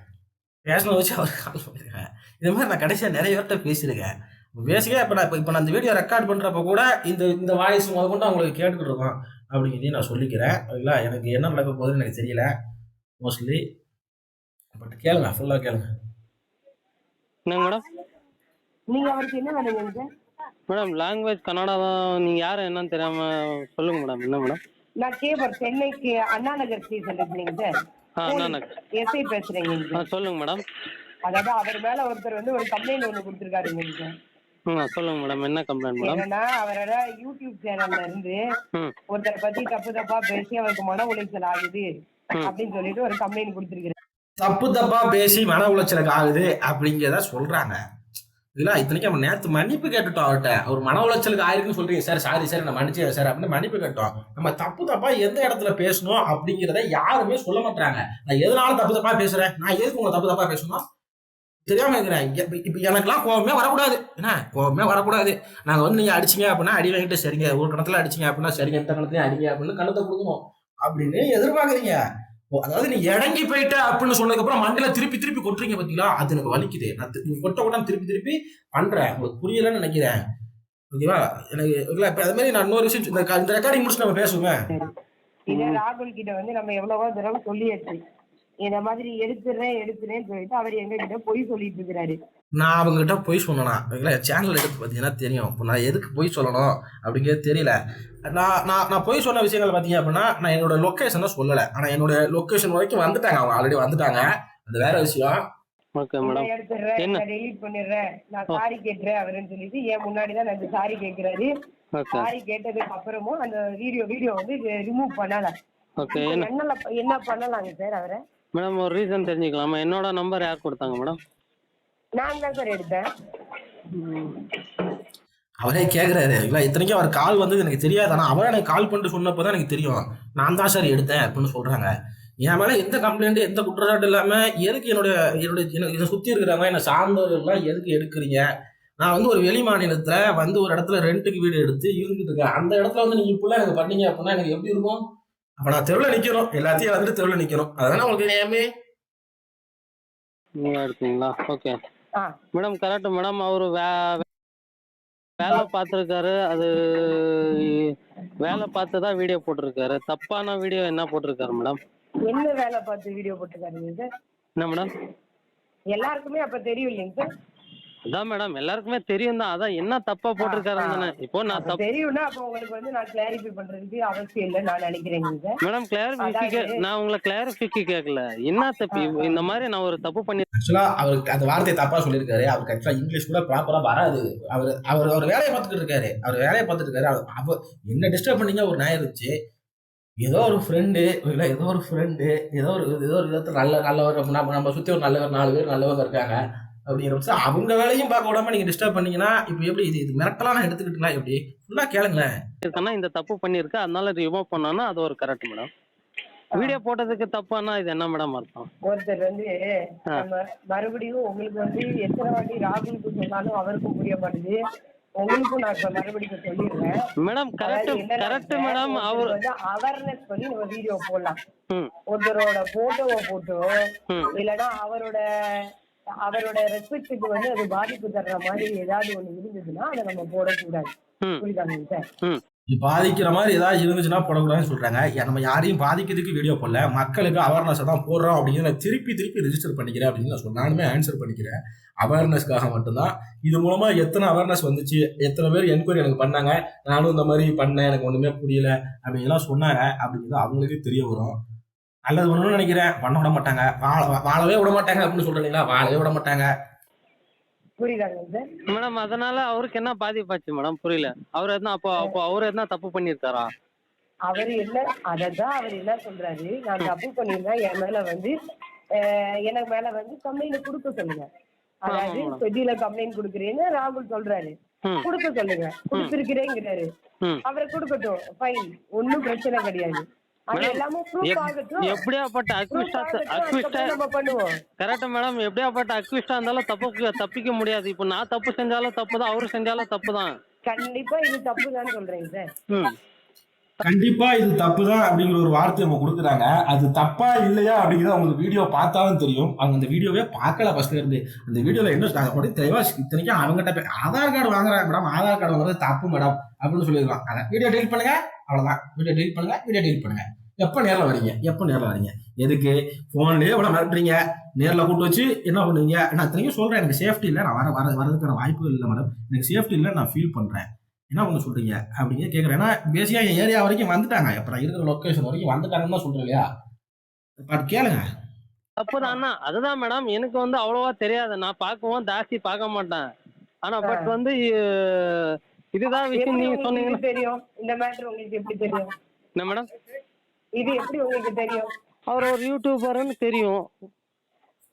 பேசினதை வச்சு அவர் கால் பண்ணியிருக்கேன். இது மாதிரி நான் கடைசியாக நிறைய பேர்கிட்ட பேசியிருக்கேன். பேசிக்காக இப்போ நான் இந்த வீடியோ ரெக்கார்ட் பண்ணுறப்ப கூட இந்த வாய்ஸ் முத கொண்டு அவங்களுக்கு கேட்டுக்கிட்டு இருக்கோம் அப்படிங்கிறதையும் நான் சொல்லிக்கிறேன். இல்லை, எனக்கு என்ன நடக்க போகுதுன்னு எனக்கு தெரியல மோஸ்ட்லி. பட் கேளுங்க, ஃபுல்லாக கேளுங்க. என்னங்க மேடம்? நீங்க அவருக்கு என்ன வேணுங்க சார்? மேடம் லாங்குவேஜ் கன்னடா தான். நீங்க யாரு என்னன்னு தெரியாம சொல்லுங்க மேடம். என்ன மேடம்? நான் கேபர் சென்னைக்கு அண்ணா நகர் ஸ்டேஷன் இருக்குங்க சார். அண்ணா நகர் எஸ்ஐ பேசுறேங்க. சொல்லுங்க மேடம். அதாவது அவர் மேல ஒருத்தர் வந்து ஒரு கம்ப்ளைண்ட் ஒண்ணு கொடுத்திருக்காருங்க சார். சொல்லுங்க மேடம். என்ன கம்ப்ளைண்ட் மேடம்? என்னன்னா, அவரோட யூடியூப் சேனல்ல இருந்து ஒருத்தரை பத்தி தப்பா பேசி அவருக்கு மன உளைச்சல் ஆகுது அப்படின்னு சொல்லிட்டு ஒரு கம்ப்ளைண்ட் கொடுத்திருக்காரு. தப்பா பேசி மன உளைச்சலுக்கு ஆகுது அப்படிங்கிறத சொல்றாங்க. இல்லை, இத்தனைக்கும் நம்ம நேற்று மன்னிப்பு கேட்டுட்டோம் அவர்கிட்ட. அவர் மன உளைச்சலுக்கு ஆயிருக்குன்னு சொல்றீங்க சார், சாரி சார், நான் மன்னிச்சேன் சார் அப்படின்னு மன்னிப்பு கேட்டோம். நம்ம தப்பா எந்த இடத்துல பேசணும் அப்படிங்கிறத யாருமே சொல்ல மாட்டாங்க. நான் எதனால தப்பா பேசுறேன், நான் எதுக்கு உங்களை தப்பா பேசணும் தெரியாம இருக்கிறேன். இப்ப எனக்குலாம் கோபமே வரக்கூடாது. கோபமே வரக்கூடாது. நாங்க வந்து நீங்க அடிச்சிங்க அப்படின்னா அடி வாங்கிட்டு சரிங்க, ஒரு கணத்துல அடிச்சிங்க அப்படின்னா சரிங்க, எந்த கணத்துலயும் அடிங்க அப்படின்னு கணத்தை கொடுக்கணும் அப்படின்னு எதிர்பார்க்குறீங்க. அதாவது நீ இறங்கி போயிட்ட அப்படின்னு சொன்னதுக்கு அப்புறம் மண்டல திருப்பி கொட்டுறீங்க பாத்தீங்களா, அது எனக்கு வலிக்குது. நான் கொட்ட திருப்பி பண்றேன். உங்களுக்கு புரியலன்னு நினைக்கிறேன். ஓகேவா? எனக்கு இப்ப அது மாதிரி நான் இன்னொரு விஷயம் இந்த ரெக்கார்டிங் முடிச்சு நம்ம பேசுவேன். இதே ராகுல் கிட்ட வந்து நம்ம எவ்வளவோ தடவை சொல்லியாச்சு. இந்த மாதிரி எடுத்துறேன்னு சொல்லிட்டு அவர் எங்க கிட்ட பொய் சொல்லிட்டு இருக்கிறாரு. நான் அவங்ககிட்ட போய் சொன்னேனா சேனல் எடுத்து பார்த்தீங்கன்னா தெரியும். இப்போ நான் எதுக்கு போய் சொல்லணும் அப்படிங்கிறது தெரியல. நான் போய் சொன்ன விஷயங்கள் பார்த்தீங்க அப்படின்னா நான் என்னோட லொக்கேஷனை சொல்லலை. ஆனால் என்னோட லொக்கேஷன் வரைக்கும் வந்துட்டாங்க. அவங்க ஆல்ரெடி வந்துட்டாங்க. அது வேற விஷயம். Okay madam. எடுத்துறேன், என்ன? நான் டெலீட் பண்ணிடுறேன், நான் சாரி கேட்கிறேன் அவருன்னு சொல்லிட்டு என் முன்னாடிதான் அந்த சாரி கேட்கிறாரு. ஓகே சாரி கேட்டதுக்கு அப்புறமும் அந்த வீடியோ வந்து ரிமூவ் பண்ணல. ஓகே. என்ன பண்ணலாங்க சார் அவரை? மேடம் ஒரு ரீசன் தெரிஞ்சுக்கலாமா? என்னோட நம்பர் யார் கொடுத்தாங்க மேடம்? நான் தான் சார் எடுத்தேன். அவரே கேட்குறாரு. இல்லை இத்தனைக்கும் அவர் கால் வந்தது எனக்கு தெரியாது. ஆனால் அவரே எனக்கு கால் பண்ணிட்டு சொன்னப்போ தான் எனக்கு தெரியும். நான் தான் சார் எடுத்தேன் அப்படின்னு சொல்கிறாங்க. என் மேலே எந்த கம்ப்ளைண்ட்டு எந்த குற்றச்சாட்டு இல்லாமல் எதுக்கு என்னை சுற்றி இருக்கிறவங்க என்னை சார்ந்தவர்கள்லாம் எதுக்கு எடுக்கிறீங்க? நான் வந்து ஒரு வெளி மாநிலத்தில் வந்து ஒரு இடத்துல ரெண்ட்டுக்கு வீடு எடுத்து இருந்துட்டு இருக்கேன். அந்த இடத்துல வந்து நீங்கள் இப்படிலாம் எனக்கு பண்ணீங்க அப்படின்னா எனக்கு எப்படி இருக்கும்? அப்போ நான் தெருவில் நிற்கணும். எல்லாத்தையும் வந்துட்டு தெருவில் நிற்கணும். அதனால உங்களுக்கு நியாயமே. நீங்க எடுத்தீங்களா? ஓகே ஆ. Madam correct madam. அவரு வேலை பார்த்துருக்காரு. அது வேலை பார்த்து தான் வீடியோ போட்டிருக்காரு. தப்பான வீடியோ என்ன போட்டிருக்காரு மேடம்? என்ன வேலை பார்த்து வீடியோ போட்டிருக்காருங்க சார்? என்ன மேடம்? எல்லாருக்குமே அப்ப தெரியும் இல்லைங்க சார்? அதான் மேடம் எல்லாருக்குமே தெரியும் தான். அதான் என்ன தப்பா போட்டிருக்காருன்னு தானே. இப்போ நான் அப்ப தெரியும்னா அப்ப உங்களுக்கு வந்து நான் கிளாரிஃபை பண்றதுக்கு அவசியம் இல்லை நான் நினைக்கிறேங்க சார். மேடம் நான் உங்களை கிளாரிஃபிகே கேட்கல. என்ன தப்பு இந்த மாதிரி நான் ஒரு தப்பு பண்ணி ஆக்சுவலாக அவருக்கு அந்த வார்த்தையை தப்பாக சொல்லியிருக்காரு. அவருக்கு ஆக்சுவலாக இங்கிலீஷ் கூட ப்ராப்பராக வராது. அவர் வேலையை பார்த்துட்டு இருக்காரு. அவர் என்ன டிஸ்டர்ப் பண்ணீங்க ஒரு நியாயம் இருந்துச்சு. ஏதோ ஒரு ஃப்ரெண்டு இல்லை ஏதோ ஒரு விதத்தில் நல்லவர் அப்படின்னா நம்ம சுற்றி ஒரு நல்லவர் 4 பேர் நல்லவங்க இருக்காங்க அப்படிங்கிற பட்சம் அவங்க வேலையும் பார்க்க விடாம நீங்கள் டிஸ்டர்ப் பண்ணீங்கன்னா இப்போ எப்படி இது மிரட்டலாம் நான் எடுத்துக்கிட்டுலாம் எப்படி ஃபுல்லாக கேளுங்களேன். இருக்கேன்னா இந்த தப்பு பண்ணியிருக்க அதனால ரிமூவ் பண்ணோன்னா அது ஒரு கரெக்ட் மேடம். வீடியோ போட்டதுக்கு தப்பானா இது என்ன மேடம் அர்த்தம்? ஒருத்தர் வந்து நம்ம மறுபடியும் உங்களுக்கு வந்து எத்தனை வாட்டி ராகுலுக்கு சொன்னாலும் அவருக்கும் புரிய மாட்டேது. உங்களுக்கும் நான் இப்ப மறுபடியும் சொல்லிடுறேன் மேடம். Correct madam. அவர் வந்து அவேர்னஸ் பண்ணி நம்ம வீடியோ போடலாம். ஒருத்தரோட போட்டோவை போட்டோ இல்லைன்னா அவரோட ரெஸ்பெக்டுக்கு வந்து அது பாதிப்பு தர்ற மாதிரி ஏதாவது ஒண்ணு இருந்ததுன்னா அதை நம்ம போடக்கூடாது. புரியுதாங்க சார்? பாதிக்கிற மாதிரி ஏதாவது இருந்துச்சுன்னா போடக்கூடாதுன்னு சொல்றாங்க. நம்ம யாரையும் பாதிக்கிறதுக்கு வீடியோ போடல, மக்களுக்கு அவேர்னஸ் தான் போடுறோம் அப்படிங்கிற திருப்பி ரிஜிஸ்டர் பண்ணிக்கிறேன் அப்படின்னு நான் நானுமே ஆன்சர் பண்ணிக்கிறேன். அவேர்னஸ்க்காக மட்டும்தான். இது மூலமா எத்தனை அவேர்னஸ் வந்துச்சு, எத்தனை பேர் என்கொயரி எனக்கு பண்ணாங்க, நானும் இந்த மாதிரி பண்ணேன் எனக்கு ஒண்ணுமே புரியல அப்படின்லாம் சொன்னாங்க அப்படிங்கிறது அவங்களுக்கே தெரிய வரும். நல்லது பண்ணணும்னு நினைக்கிறேன். பண்ண விட மாட்டாங்க, வாழவே விட மாட்டாங்க அப்படின்னு சொல்றீங்களா? வாழவே விட மாட்டாங்க. புரியுதாங்க சார்? மேடம் அதனால அவருக்கு என்ன பாதிப்பாச்சு மேடம்? புரியல. அவர் என்ன தப்பு பண்ணிருக்காரா? அவர் என்ன சொல்றாரு, நான் தப்பு பண்ணிருந்தேன், எனக்கு மேல வந்து கம்ப்ளைண்ட் கொடுக்க சொல்லுங்க. அதாவது செடியில கம்ப்ளைண்ட் கொடுக்குறேன்னு ராகுல் சொல்றாரு. கொடுக்க சொல்லுங்க. கொடுத்திருக்கிறேங்கிறாரு. அவரை கொடுக்கட்டும், ஃபைன், ஒன்னும் பிரச்சனை கிடையாது. எப்படியாப்பட்ட கரெக்ட் மேடம். எப்படியாப்பட்ட அக்விஸ்டா இருந்தாலும் தப்பிக்க முடியாது. இப்போ நான் தப்பு செஞ்சாலும் தப்புதான், அவரு செஞ்சாலும் தப்புதான். கண்டிப்பா இது தப்புதான் சொல்றேங்க சார். கண்டிப்பா இது தப்புதான் அப்படிங்கிற ஒரு வார்த்தை அவங்க கொடுக்குறாங்க. அது தப்பா இல்லையா அப்படிங்கிறது அவங்களுக்கு வீடியோ பார்த்தாலும் தெரியும். அவங்க அந்த வீடியோவே பார்க்கல ஃபர்ஸ்ட்ல இருந்து. அந்த வீடியோல என்ன அப்படி தெளிவா இத்தனைக்கும் அவங்ககிட்ட ஆதார் கார்டு வாங்குறாங்க மேடம், ஆதார் கார்டு வாங்குறது தப்பு மேடம் அப்படின்னு சொல்லிடுவாங்க. அதான் வீடியோ டெலிட் பண்ணுங்க, அவ்வளவுதான். வீடியோ டெலிட் பண்ணுங்க. எப்போ நேரில் வரீங்க? எதுக்கு ஃபோன்லேயே இவ்வளோ மிரட்டுறீங்க? நேரில் கூட்டு வச்சு என்ன பண்ணுவீங்க? நான் இத்தனைக்கும் சொல்கிறேன், எனக்கு சேஃப்டி இல்லை, நான் வரதுக்கான வாய்ப்புகள் இல்லை மேடம், எனக்கு சேஃப்டி இல்லை, நான் ஃபீல் பண்ணுறேன், என்ன பண்ண சொல்கிறீங்க அப்படிங்க கேட்குறேன். ஏன்னா பேசிக்காக என் ஏரியா வரைக்கும் வந்துட்டாங்க. இப்போ நான் இருக்கிற லொக்கேஷன் வரைக்கும் வந்துட்டாங்கன்னு தான் சொல்கிறேன் இல்லையா? பாட்டு கேளுங்க. தப்புதான். அதுதான் மேடம், எனக்கு வந்து அவ்வளோவா தெரியாது. நான் பார்க்கவும் ஜாஸ்தி பார்க்க மாட்டேன். ஆனால் பட் வந்து இதுதான் விஷயம். நீங்க சொன்னீங்கன்னா தெரியும். இந்த மேட்டர் உங்களுக்கு எப்படி தெரியும்? என்ன மேடம்? இது எப்படி உங்களுக்கு தெரியும்? அவர் ஒரு யூடியூபர்னு தெரியும்.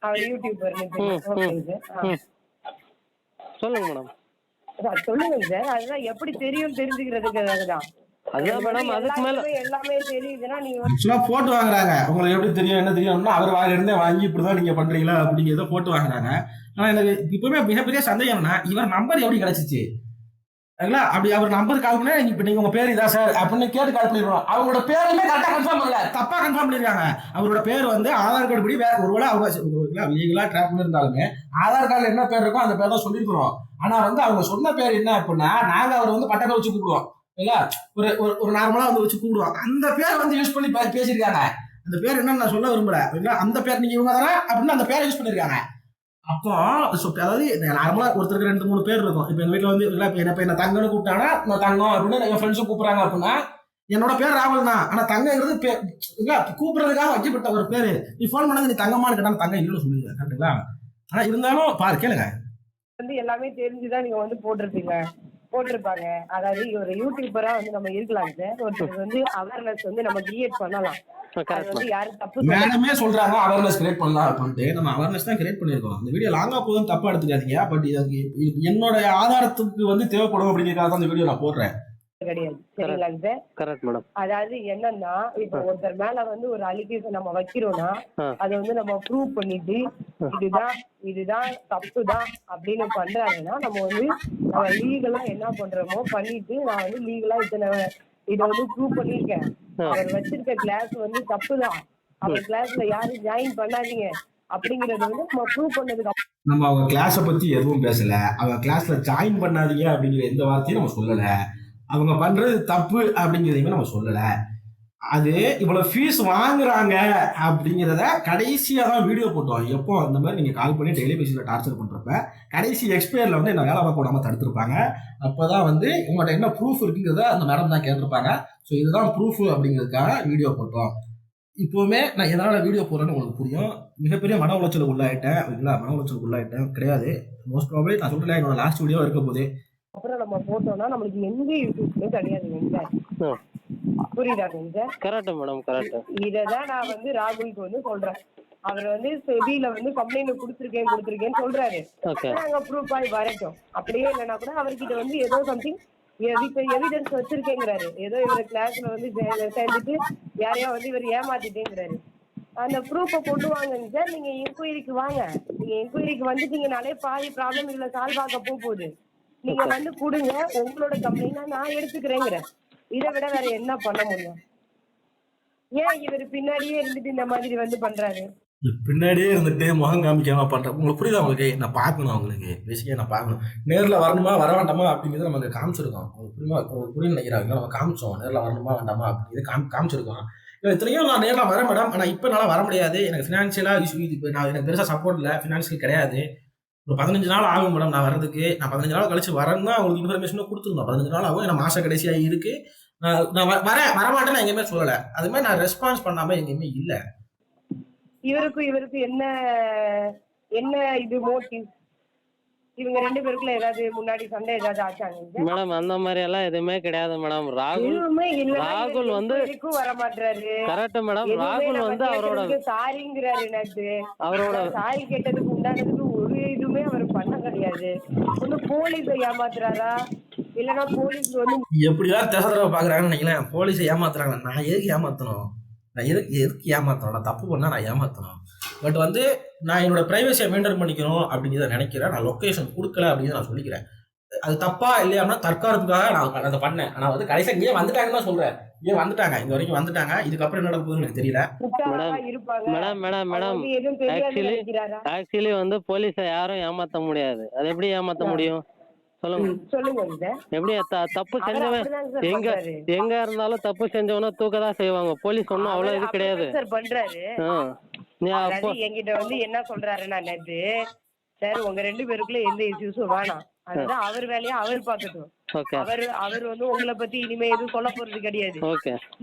அவர் யூடியூபர்னு தெரியும். சொல்லுங்க மேடம். சொல்லுங்க சார். அதுதான் எப்படி தெரியும் தெரிஞ்சுக்கிறதுக்காக தான். அதுதான் மேடம். அதுக்கு மேல எல்லாமே தெரியுதுன்னா நீங்க ஆக்சுவலா போட்டு வாங்குறாங்க. உங்களுக்கு எப்படி தெரியும் என்ன தெரியும்னா அவர் வாங்க இருந்தே வாங்கி இப்படிதான் நீங்க பண்றீங்களா அப்படிங்கிறத போட்டு வாங்குறாங்க. ஆனா எனக்கு இப்பவுமே மிகப்பெரிய சந்தேகம்னா இவர் நம்பர் எப்படி கிடைச்சிச்சு? அப்படி அவர் நம்பர் கால் பண்ணா இப்ப நீங்க உங்க பேர் இதா சார் அப்படின்னு கேட்டு கால் பண்ணிடுவோம். அவங்களோட பேருமே கரெக்டா கன்ஃபார்ம் பண்ணல, தப்பா கன்ஃபார்ம் பண்ணிருக்காங்க. அவரோட பேர் வந்து ஆதார் கார்டு படி வேற ஒருவேளை அவங்க லீகலா ட்ராக் பண்ணிருந்தாலுமே ஆதார் கார்டுல என்ன பேர் இருக்கோ அந்த பேர் தான் சொல்லியிருக்கிறோம். ஆனா வந்து அவங்க சொன்ன பேர் என்ன அப்படின்னா நாங்க அவர் வந்து பட்டத்தை வச்சு கூப்பிடுவோம் இல்ல, ஒரு நார்மலா வந்து வச்சு கூப்பிடுவோம். அந்த பேர் வந்து யூஸ் பண்ணி பேசியிருக்காங்க. அந்த பேர் என்னன்னு நான் சொல்ல விரும்பல. அந்த பேர் நீங்க இவங்க தானே அப்படின்னு அந்த பேரை யூஸ் பண்ணிருக்காங்க. அப்போ அதாவது நார்மலா ஒருத்தருக்கு 2-3 பேர் இருக்கும். இப்ப எங்க வீட்டுல வந்து என்ன தங்கன்னு கூப்பிட்டாங்கன்னா நான் தங்கம் அப்படின்னு என் ஃப்ரெண்ட்ஸும் கூப்பிடுறாங்க அப்படின்னா என்னோட பேர் ராகுல் தான். ஆனா தங்கங்கிறது கூப்பிடுறதுக்காக வைக்கப்பட்ட ஒரு பேரு. நீ போன் பண்ணது நீ தங்கமானு கேட்டா தங்கம் இல்லைன்னு சொல்லுவீங்க, கரெக்டுங்களா? ஆனா இருந்தாலும் பாரு கேளுங்க, எல்லாமே தெரிஞ்சுதான் நீங்க வந்து போட்டிருப்பாங்க. அதாவது ஒரு யூடியூபரா வந்து நம்ம இருக்கலாம் சார். ஒருத்தர் வந்து அவேர்னஸ் வந்து நம்ம கிரியேட் பண்ணலாம். அது வந்து யாரும் தப்பு மேடமே சொல்றாங்க அவேர்னஸ் கிரியேட் பண்ணலாம் அப்படின்ட்டு. நம்ம அவேர்னஸ் தான் கிரியேட் பண்ணிருக்கோம். இந்த வீடியோ லாங்கா போதும் தப்பா எடுத்துக்காதீங்க. பட் என்னோட ஆதாரத்துக்கு வந்து தேவைப்படும் அப்படிங்கிறதுக்காக தான் இந்த வீடியோ நான் போடுறேன். கிடையாது, சரிங்களாங்க சார்? அதாவது என்னன்னா, இப்ப ஒருத்தர் மேல வந்து ஒரு அலிகேஷன் நம்ம வைக்கிறோம்னா அதை வந்து நம்ம ப்ரூவ் பண்ணிட்டு இதுதான் தப்புதான் அப்படின்னு பண்றாங்கன்னா நம்ம வந்து நம்ம லீகலா என்ன பண்றோமோ பண்ணிட்டு நான் வந்து லீகலா இதை வந்து ப்ரூவ் பண்ணிருக்கேன். அவர் வச்சிருக்க கிளாஸ் வந்து தப்புதான், அவர் கிளாஸ்ல யாரும் ஜாயின் பண்ணாதீங்க அப்படிங்கறது வந்து நம்ம ப்ரூவ் பண்ணதுக்கு நம்ம அவங்க கிளாஸை பத்தி எதுவும் பேசல, அவங்க கிளாஸ்ல ஜாயின் பண்ணாதீங்க அப்படிங்கிற எந்த வார்த்தையும் நம்ம சொல்லல, அவங்க பண்றது தப்பு அப்படிங்கிறதையுமே நம்ம சொல்லல. அது இவ்வளவு ஃபீஸ் வாங்குறாங்க அப்படிங்கிறத கடைசியா தான் வீடியோ போட்டோம். எப்போ அந்த மாதிரி நீங்க கால் பண்ணி டெய்லி பேசில டார்ச்சர் பண்றப்ப கடைசி எக்ஸ்பயர்ல வந்து என்ன வேலை பார்க்க விடாம தடுத்திருப்பாங்க. அப்பதான் வந்து உங்கள்கிட்ட என்ன ப்ரூஃப் இருக்குங்கிறத அந்த மேடம் தான் கேட்டிருப்பாங்க. ஸோ இதுதான் ப்ரூஃப் அப்படிங்கிறதுக்காக வீடியோ போட்டோம். இப்போவுமே நான் எதனால வீடியோ போடுறேன்னு உங்களுக்கு புரியும். மிகப்பெரிய மன உளைச்சலுக்கு உள்ளாயிட்டேன். ஓகேங்களா? மன உளைச்சலுக்கு உள்ளாயிட்டேன் கிடையாது. மோஸ்ட் ப்ராபபிலி நான் சொல்றேன், என்னோட லாஸ்ட் வீடியோ இருக்க போது அப்புறம் நம்ம போட்டோம்னா நம்மளுக்கு எந்த யூடியூப்மே கிடையாதுங்க சார். புரியுதாங்க சார்? Correct madam, correct. இததான் நான் வந்து ராகுலுக்கு வந்து சொல்றேன். அவர் வந்து செபில வந்து கம்ப்ளைண்ட் கொடுத்துருக்கேன்னு சொல்றாரு. நாங்க ப்ரூஃப் ஆகி வரட்டும். அப்படியே இல்லைன்னா கூட அவர்கிட்ட வந்து ஏதோ சம்திங் எவிடன்ஸ் வச்சிருக்கேங்கிறாரு. ஏதோ இவர் கிளாஸ்ல வந்து சேர்ந்துட்டு யாரையா வந்து இவர் ஏமாத்திட்டேங்கிறாரு. அந்த ப்ரூஃபை கொண்டு வாங்க சார். நீங்க என்கொயரிக்கு வாங்க. நீங்க என்கொயரிக்கு வந்துட்டீங்கனாலே பாதி ப்ராப்ளம் இதுல சால்வ் ஆக போகுது. நீங்க வந்து கொடுங்க, உங்களோட கம்ப்ளைண்ட் நான் எடுத்துக்கிறேங்கிறேன். இதை விட வேற என்ன பண்ண முடியும்? ஏன் இவர் பின்னாடியே இருந்துட்டு இந்த மாதிரி வந்து பண்றாரு? பின்னாடியே இருந்துட்டு முகம் காமிக்காம பண்றேன். உங்களுக்கு புரியுதா? உங்களுக்கு நான் பார்க்கணும், அவங்களுக்கு பேசிக்கா நான் பார்க்கணும். நேரில் வரணுமா வர வேண்டாமா அப்படிங்கிறத நம்ம அங்கே காமிச்சிருக்கோம். உங்களுக்கு புரியும் நினைக்கிறாங்க. நம்ம காமிச்சோம் நேரில் வரணுமா வேண்டாமா அப்படிங்கிறது காமிச்சிருக்கோம். இத்தனையும் நான் நேரில் வரேன் மேடம். ஆனால் இப்போ என்னால் வர முடியாது. எனக்கு ஃபினான்ஷியலாக இஷ்யூ. இப்போ நான் எனக்கு பெருசாக சப்போர்ட் இல்லை, ஃபினான்ஷியல் கிடையாது. ஒரு 15 நாள் ஆகும் மேடம் நான் வர்றதுக்கு. நான் 15 நாள் கழிச்சு வரேன்னா அவங்களுக்கு இன்ஃபர்மேஷனும் கொடுத்துருந்தோம். 15 நாள் ஆகும். ஏன்னா மாச கடைசியாக இருக்கு. நான் வரமாட்டேன்னு நான் எங்கேயுமே சொல்லலை. அது மாதிரி நான் ரெஸ்பான்ஸ் பண்ணாம எங்கேயுமே இல்லை. இவருக்கு என்ன இது மோட்டிவ்? இவங்க 2 பேருக்குள்ள ஏதாவது முன்னாடி சண்டை ஏதாவது ஆச்சாங்க மேடம்? அந்த மாதிரி எல்லாம் எதுவுமே கிடையாது மேடம். ராகுல் வந்து வர மாட்டாரு. Correct madam. ராகுல் வந்து அவரோட சாரிங்கிறாரு. எனக்கு அவரோட சாரி கேட்டதுக்கு உண்டானதுக்கு ஒரு இதுவுமே அவர் பண்ண கிடையாது. ஒண்ணு போலீஸை ஏமாத்துறாரா இல்லன்னா போலீஸ் வந்து எப்படிதான் திசை பாக்குறாங்கன்னு நினைக்கிறேன். போலீஸை ஏமாத்துறாங்க. நான் எதுக்கு ஏமாத்தணும்? நான் எதுக்கு ஏமாத்தணும்? நான் தப்பு பண்ணா நான் ஏமாத்தணும். பட் வந்து நான் என்னோட பிரைவசியை மெயின்டைன் பண்ணிக்கணும் அப்படிங்கிறத நினைக்கிறேன். நான் லொக்கேஷன் கொடுக்கல அப்படிங்கிறத நான் சொல்லிக்கிறேன். அது தப்பா இல்லையா அப்படின்னா தற்காப்புக்காக நான் அதை பண்ணேன். ஆனால் வந்து கடைசியாக இங்கே வந்துட்டாங்கன்னு தான் சொல்றேன். இங்கே வந்துட்டாங்க, இங்க வரைக்கும் வந்துட்டாங்க. இதுக்கப்புறம் என்ன நடக்குதுன்னு எனக்கு தெரியல. ஆக்சுவலி வந்து போலீஸை யாரும் ஏமாத்த முடியாது. அது எப்படி ஏமாத்த முடியும் சொல்லுங்க? எப்படி தப்பு செஞ்சவன் எங்க இருந்தாலும் தப்பு செஞ்சவன தூக்கதான் செய்வாங்க. போலீஸ் ஒன்னும் அவ்வளவு இது கிடையாது. என்கிட்ட வந்து என்ன சொல்றாருன்னா, நேத்து சார் உங்க 2 பேருக்குள்ள எந்த இஷ்யூஸும் வேணாம். அதுதான் அவர் வேலையா அவர் பாக்கட்டும். அவர் வந்து உங்களை பத்தி இனிமே எதுவும் சொல்ல போறது கிடையாது.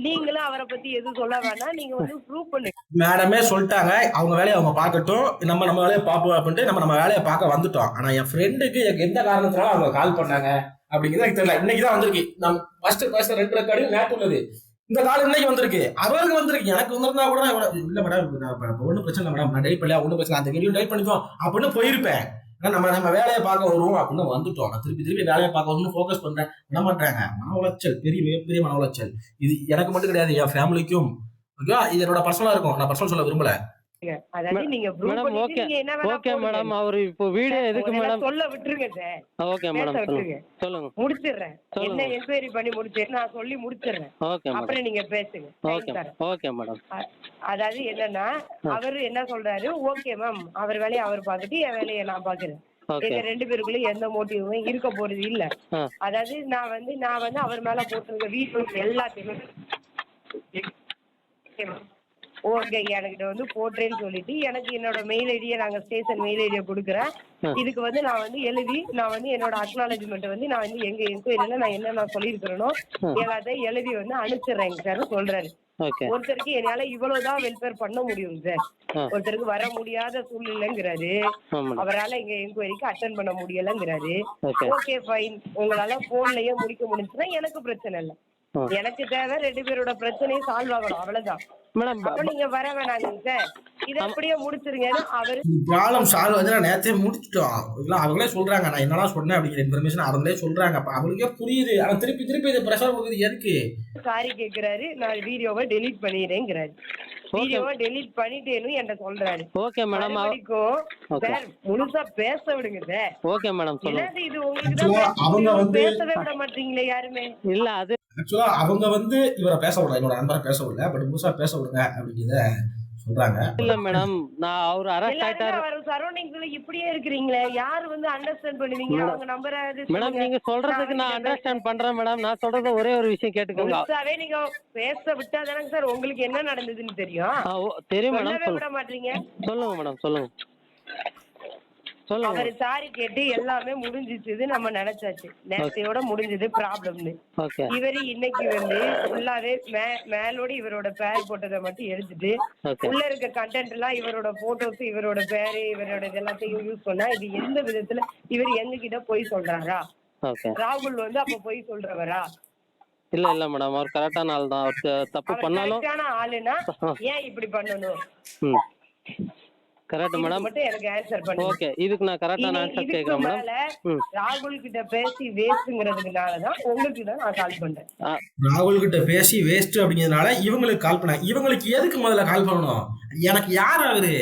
நீங்களும் அவரை பத்தி எதுவும் சொல்ல வேணாம். நீங்க வந்து ப்ரூவ் பண்ணுங்க. மேடமே சொல்லிட்டாங்க, அவங்க வேலையை அவங்க பார்க்கட்டும், நம்ம வேலையை பார்ப்போம் அப்படின்ட்டு நம்ம வேலையை பார்க்க வந்துட்டோம். ஆனா என் ஃப்ரெண்டுக்கு எந்த காரணத்தினால அவங்க கால் பண்ணாங்க அப்படிங்கிறது எனக்கு தெரியல. இன்னைக்குதான் வந்திருக்கு. நான் ஃபர்ஸ்ட் 2 ரெக்கார்டு நேற்று உள்ளது. இந்த கால் இன்னைக்கு வந்திருக்கு. அவருக்கு வந்திருக்கு. எனக்கு வந்திருந்தா கூட இல்ல மேடம் ஒன்றும் பிரச்சனை இல்லை மேடம், நான் டெலிட் பண்ணல, ஒன்றும் பிரச்சனை, அந்த வீடியோ டெலிட் பண்ணிக்கோ அப்படின்னு போயிருப்பேன். நம்ம வேலையை பார்க்க வருவோம் அப்படின்னு வந்துட்டோம். நான் திருப்பி வேலையை பார்க்க வரணும்னு ஃபோக்கஸ் பண்றேன். பண்ண மாட்டாங்க. மன உளைச்சல், மிகப்பெரிய மன உளைச்சல். இது எனக்கு மட்டும் கிடையாது, என் ஃபேமிலிக்கும். ஓகே, இது என்னோட பர்சனலா இருக்கும். நான் பர்சனல் சொல்ல விரும்பல. Madam okay madam. அவரு இப்போ வீடியோ எதுக்கு மேடம் சொல்ல விட்டுருங்க சார். ஓகே மேடம் சொல்லுங்க. முடிச்சிடுறேன். என்ன என்கொயரி பண்ணி முடிச்சிடுறேன், நான் சொல்லி முடிச்சிடுறேன். ஓகே அப்புறம் நீங்க பேசுங்க. Okay madam. அதாவது என்னன்னா, அவரு என்ன சொல்றாரு, ஓகே மேம் அவர் வேலையை அவர் பார்த்துட்டு என் வேலையை நான் பாக்குறேன். எங்க 2 பேருக்குள்ள எந்த மோட்டிவுமே இருக்க போறது இல்ல. அதாவது நான் வந்து அவர் மேல போட்டிருக்க வீடியோஸ் எல்லாத்தையுமே ஓகே எனக்கிட்ட வந்து போட்டுறேன்னு சொல்லிட்டு எனக்கு என்னோட மெயில் ஐடியை நாங்க ஸ்டேஷன் மெயில் ஐடியை கொடுக்குறேன். இதுக்கு வந்து நான் வந்து எழுதி நான் வந்து என்னோட அக்னாலஜ்மெண்ட் வந்து நான் வந்து எங்க என்கொயரியில நான் என்ன சொல்லியிருக்கிறேனோ எல்லாத்தையும் எழுதி வந்து அனுப்பிச்சிடுறேங்க சார் சொல்றாரு. ஒருத்தருக்கு என்னால இவ்வளவுதான் வெல்ஃபேர் பண்ண முடியும் சார். ஒருத்தருக்கு வர முடியாத சூழ்நிலைங்கிறாரு. அவரால் எங்க என்கொயரிக்கு அட்டென்ட் பண்ண முடியலங்கிறாரு. ஓகே ஃபைன், உங்களால போன்லயே முடிக்க முடிஞ்சுன்னா எனக்கு பிரச்சனை இல்லை. எனக்கு தேவை 2 பேரோட பிரச்சனையும் சால்வ் ஆகணும், அவ்வளவுதான். அப்ப நீங்க வர வேணாங்க சார், இதை அப்படியே முடிச்சிருங்க. அவரு ப்ராப்ளம் சால்வ் வந்து நான் நேரத்தையே முடிச்சிட்டோம். அவங்களே சொல்றாங்க நான் என்னெல்லாம் சொன்னேன் அப்படிங்கிற இன்ஃபர்மேஷன் அவங்களே சொல்றாங்க. அப்ப அவங்களுக்கே புரியுது. ஆனா திருப்பி இது ப்ரெஷர் கொடுக்குறது எதுக்கு? சாரி கேக்குறாரு, நான் வீடியோவை டெலீட் பண்ணிடுறேங்கிறாரு. வீடியோவை டெலீட் பண்ணிட்டேன்னு என்கிட்ட சொல்றாரு. ஓகே மேடம், சார் முழுசா பேச விடுங்க சார். ஓகே மேடம், என்னது இது உங்களுக்கு தான் பேசவே விட மாட்டீங்களே யாருமே. இல்ல அது ஆக்சுவலா அவங்க வந்து இவரை பேச விடல, என்னோட நண்பரை பேச விடல, பட் முழுசா பேச விடுங்க அப்படிங்கிறத சொல்றாங்க. இல்ல மேடம், நான் அவர் அரெஸ்ட் ஆயிட்டாரு. அவர் சரௌண்டிங்ஸ்ல இப்படியே இருக்கீங்களே, யார் வந்து அண்டர்ஸ்டாண்ட் பண்ணுவீங்க? அவங்க நம்பரை மேடம் நீங்க சொல்றதுக்கு நான் அண்டர்ஸ்டாண்ட் பண்றேன் மேடம். நான் சொல்றது ஒரே ஒரு விஷயம் கேட்டுக்கோங்க. நீங்க பேச விட்டா தானங்க சார் உங்களுக்கு என்ன நடந்ததுன்னு தெரியும். தெரியும் மேடம், விட மாட்டீங்க. சொல்லுங்க மேடம், சொல்லுங்க. அவரு சாரி கேட்டு எல்லாமே முடிஞ்சிச்சு, நம்ம நினைச்சாச்சு நேரத்தையோட முடிஞ்சது ப்ராப்ளம்னு. இவரு இன்னைக்கு வந்து ஃபுல்லாவே மேலோட இவரோட பேர் போட்டதை மட்டும் எடுத்துட்டு உள்ள இருக்க கண்டென்ட் எல்லாம் இவரோட போட்டோஸ், இவரோட பேரு, இவரோட எல்லாத்தையும் யூஸ் பண்ணா இது எந்த விதத்துல இவர் எங்க கிட்ட போய் சொல்றாரா? ராகுல் வந்து அப்ப போய் சொல்றவரா? இல்ல மேடம், அவர் கரெக்டான ஆள் தான். அவர் தப்பு பண்ணாலும் கரெக்டான ஆளுனா ஏன் இப்படி பண்ணணும்? கரெக்ட் மேடம், மட்டும் எனக்கு ஆன்சர் பண்ணுங்க. ஓகே, இதுக்கு நான் கரெக்டான ஆன்சர் கேக்குறேன் மேடம். ராகுல் கிட்ட பேசி வேஸ்ட்ங்கிறதுனால தான் உங்களுக்கு தான் நான் கால் பண்றேன். ராகுல் கிட்ட பேசி வேஸ்ட் அப்படிங்கிறதுனால இவங்களுக்கு கால் பண்ண. இவங்களுக்கு எதுக்கு முதல்ல கால் பண்ணணும்? எனக்கு யார் அவரு?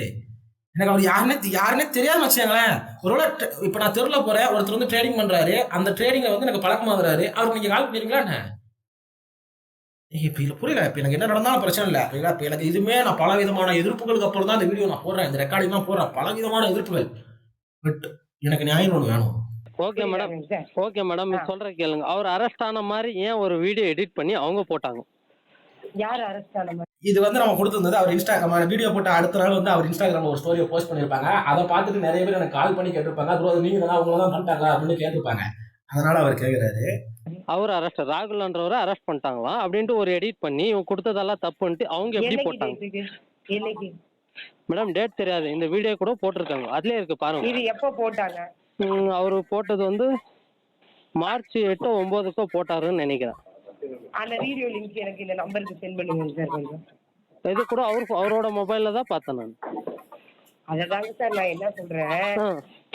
எனக்கு அவர் யாருன்னே தெரியாம வச்சுங்களேன். ஒருவேளை இப்ப நான் தெருல போறேன், ஒருத்தர் வந்து ட்ரேடிங் பண்றாரு, அந்த ட்ரேடிங்ல வந்து எனக்கு பழக்கமாகறாரு, அவருக்கு நீங்க கால் பண்ணிருக்கீங்களா என்ன? இப்ப இல்ல புரியல. இப்ப எனக்கு என்ன நடந்தாலும் பிரச்சனை இல்ல. இப்ப எனக்கு இதுமே நான் பல விதமான எதிர்ப்புகளுக்கு அப்புறம் தான் இந்த வீடியோ நான் போடுறேன், இந்த ரெக்கார்டிங் தான் போடுறேன். பல விதமான எதிர்ப்புகள். பட் எனக்கு நியாயம் ஒண்ணு வேணும். ஓகே மேடம், சொல்ற கேளுங்க. அவர் அரெஸ்ட் ஆன மாதிரி ஏன் ஒரு வீடியோ எடிட் பண்ணி அவங்க போட்டாங்க? யார் அரெஸ்ட் ஆன மாதிரி? இது வந்து நம்ம கொடுத்திருந்தது அவர் இன்ஸ்டாகிராம் வீடியோ போட்டு அடுத்த நாள் வந்து அவர் இன்ஸ்டாகிராம்ல ஒரு ஸ்டோரியை போஸ்ட் பண்ணிருப்பாங்க. அதை பார்த்துட்டு நிறைய பேர் எனக்கு கால் பண்ணி கேட்டிருப்பாங்க, நீங்க தான் அவங்கள தான் பண்ணிட்டாங்க அப்படின்னு கேட்டிருப்பாங்க. அதனால அவர் கேட்கிறாரு. அவர் அரெஸ்ட், ராகுல்ன்றவரை அரெஸ்ட் பண்ணிட்டாங்களா அப்படின்ட்டு ஒரு எடிட் பண்ணி இவங்க கொடுத்ததெல்லாம் தப்புன்ட்டு அவங்க எப்படி போட்டாங்க மேடம்? டேட் தெரியாது, இந்த வீடியோ கூட போட்டிருக்காங்க, அதுலயே இருக்கு பாருங்க. இது எப்போ போட்டாங்க? அவரு போட்டது வந்து மார்ச் 8 9 போட்டாருன்னு நினைக்கிறேன். அந்த வீடியோ லிங்க் எனக்கு இந்த நம்பருக்கு சென்ட் பண்ணுங்க சார் கொஞ்சம். இது கூட அவரோட மொபைல்ல தான் பார்த்தேன் நான். அததாங்க சார் நான் என்ன சொல்றேன்,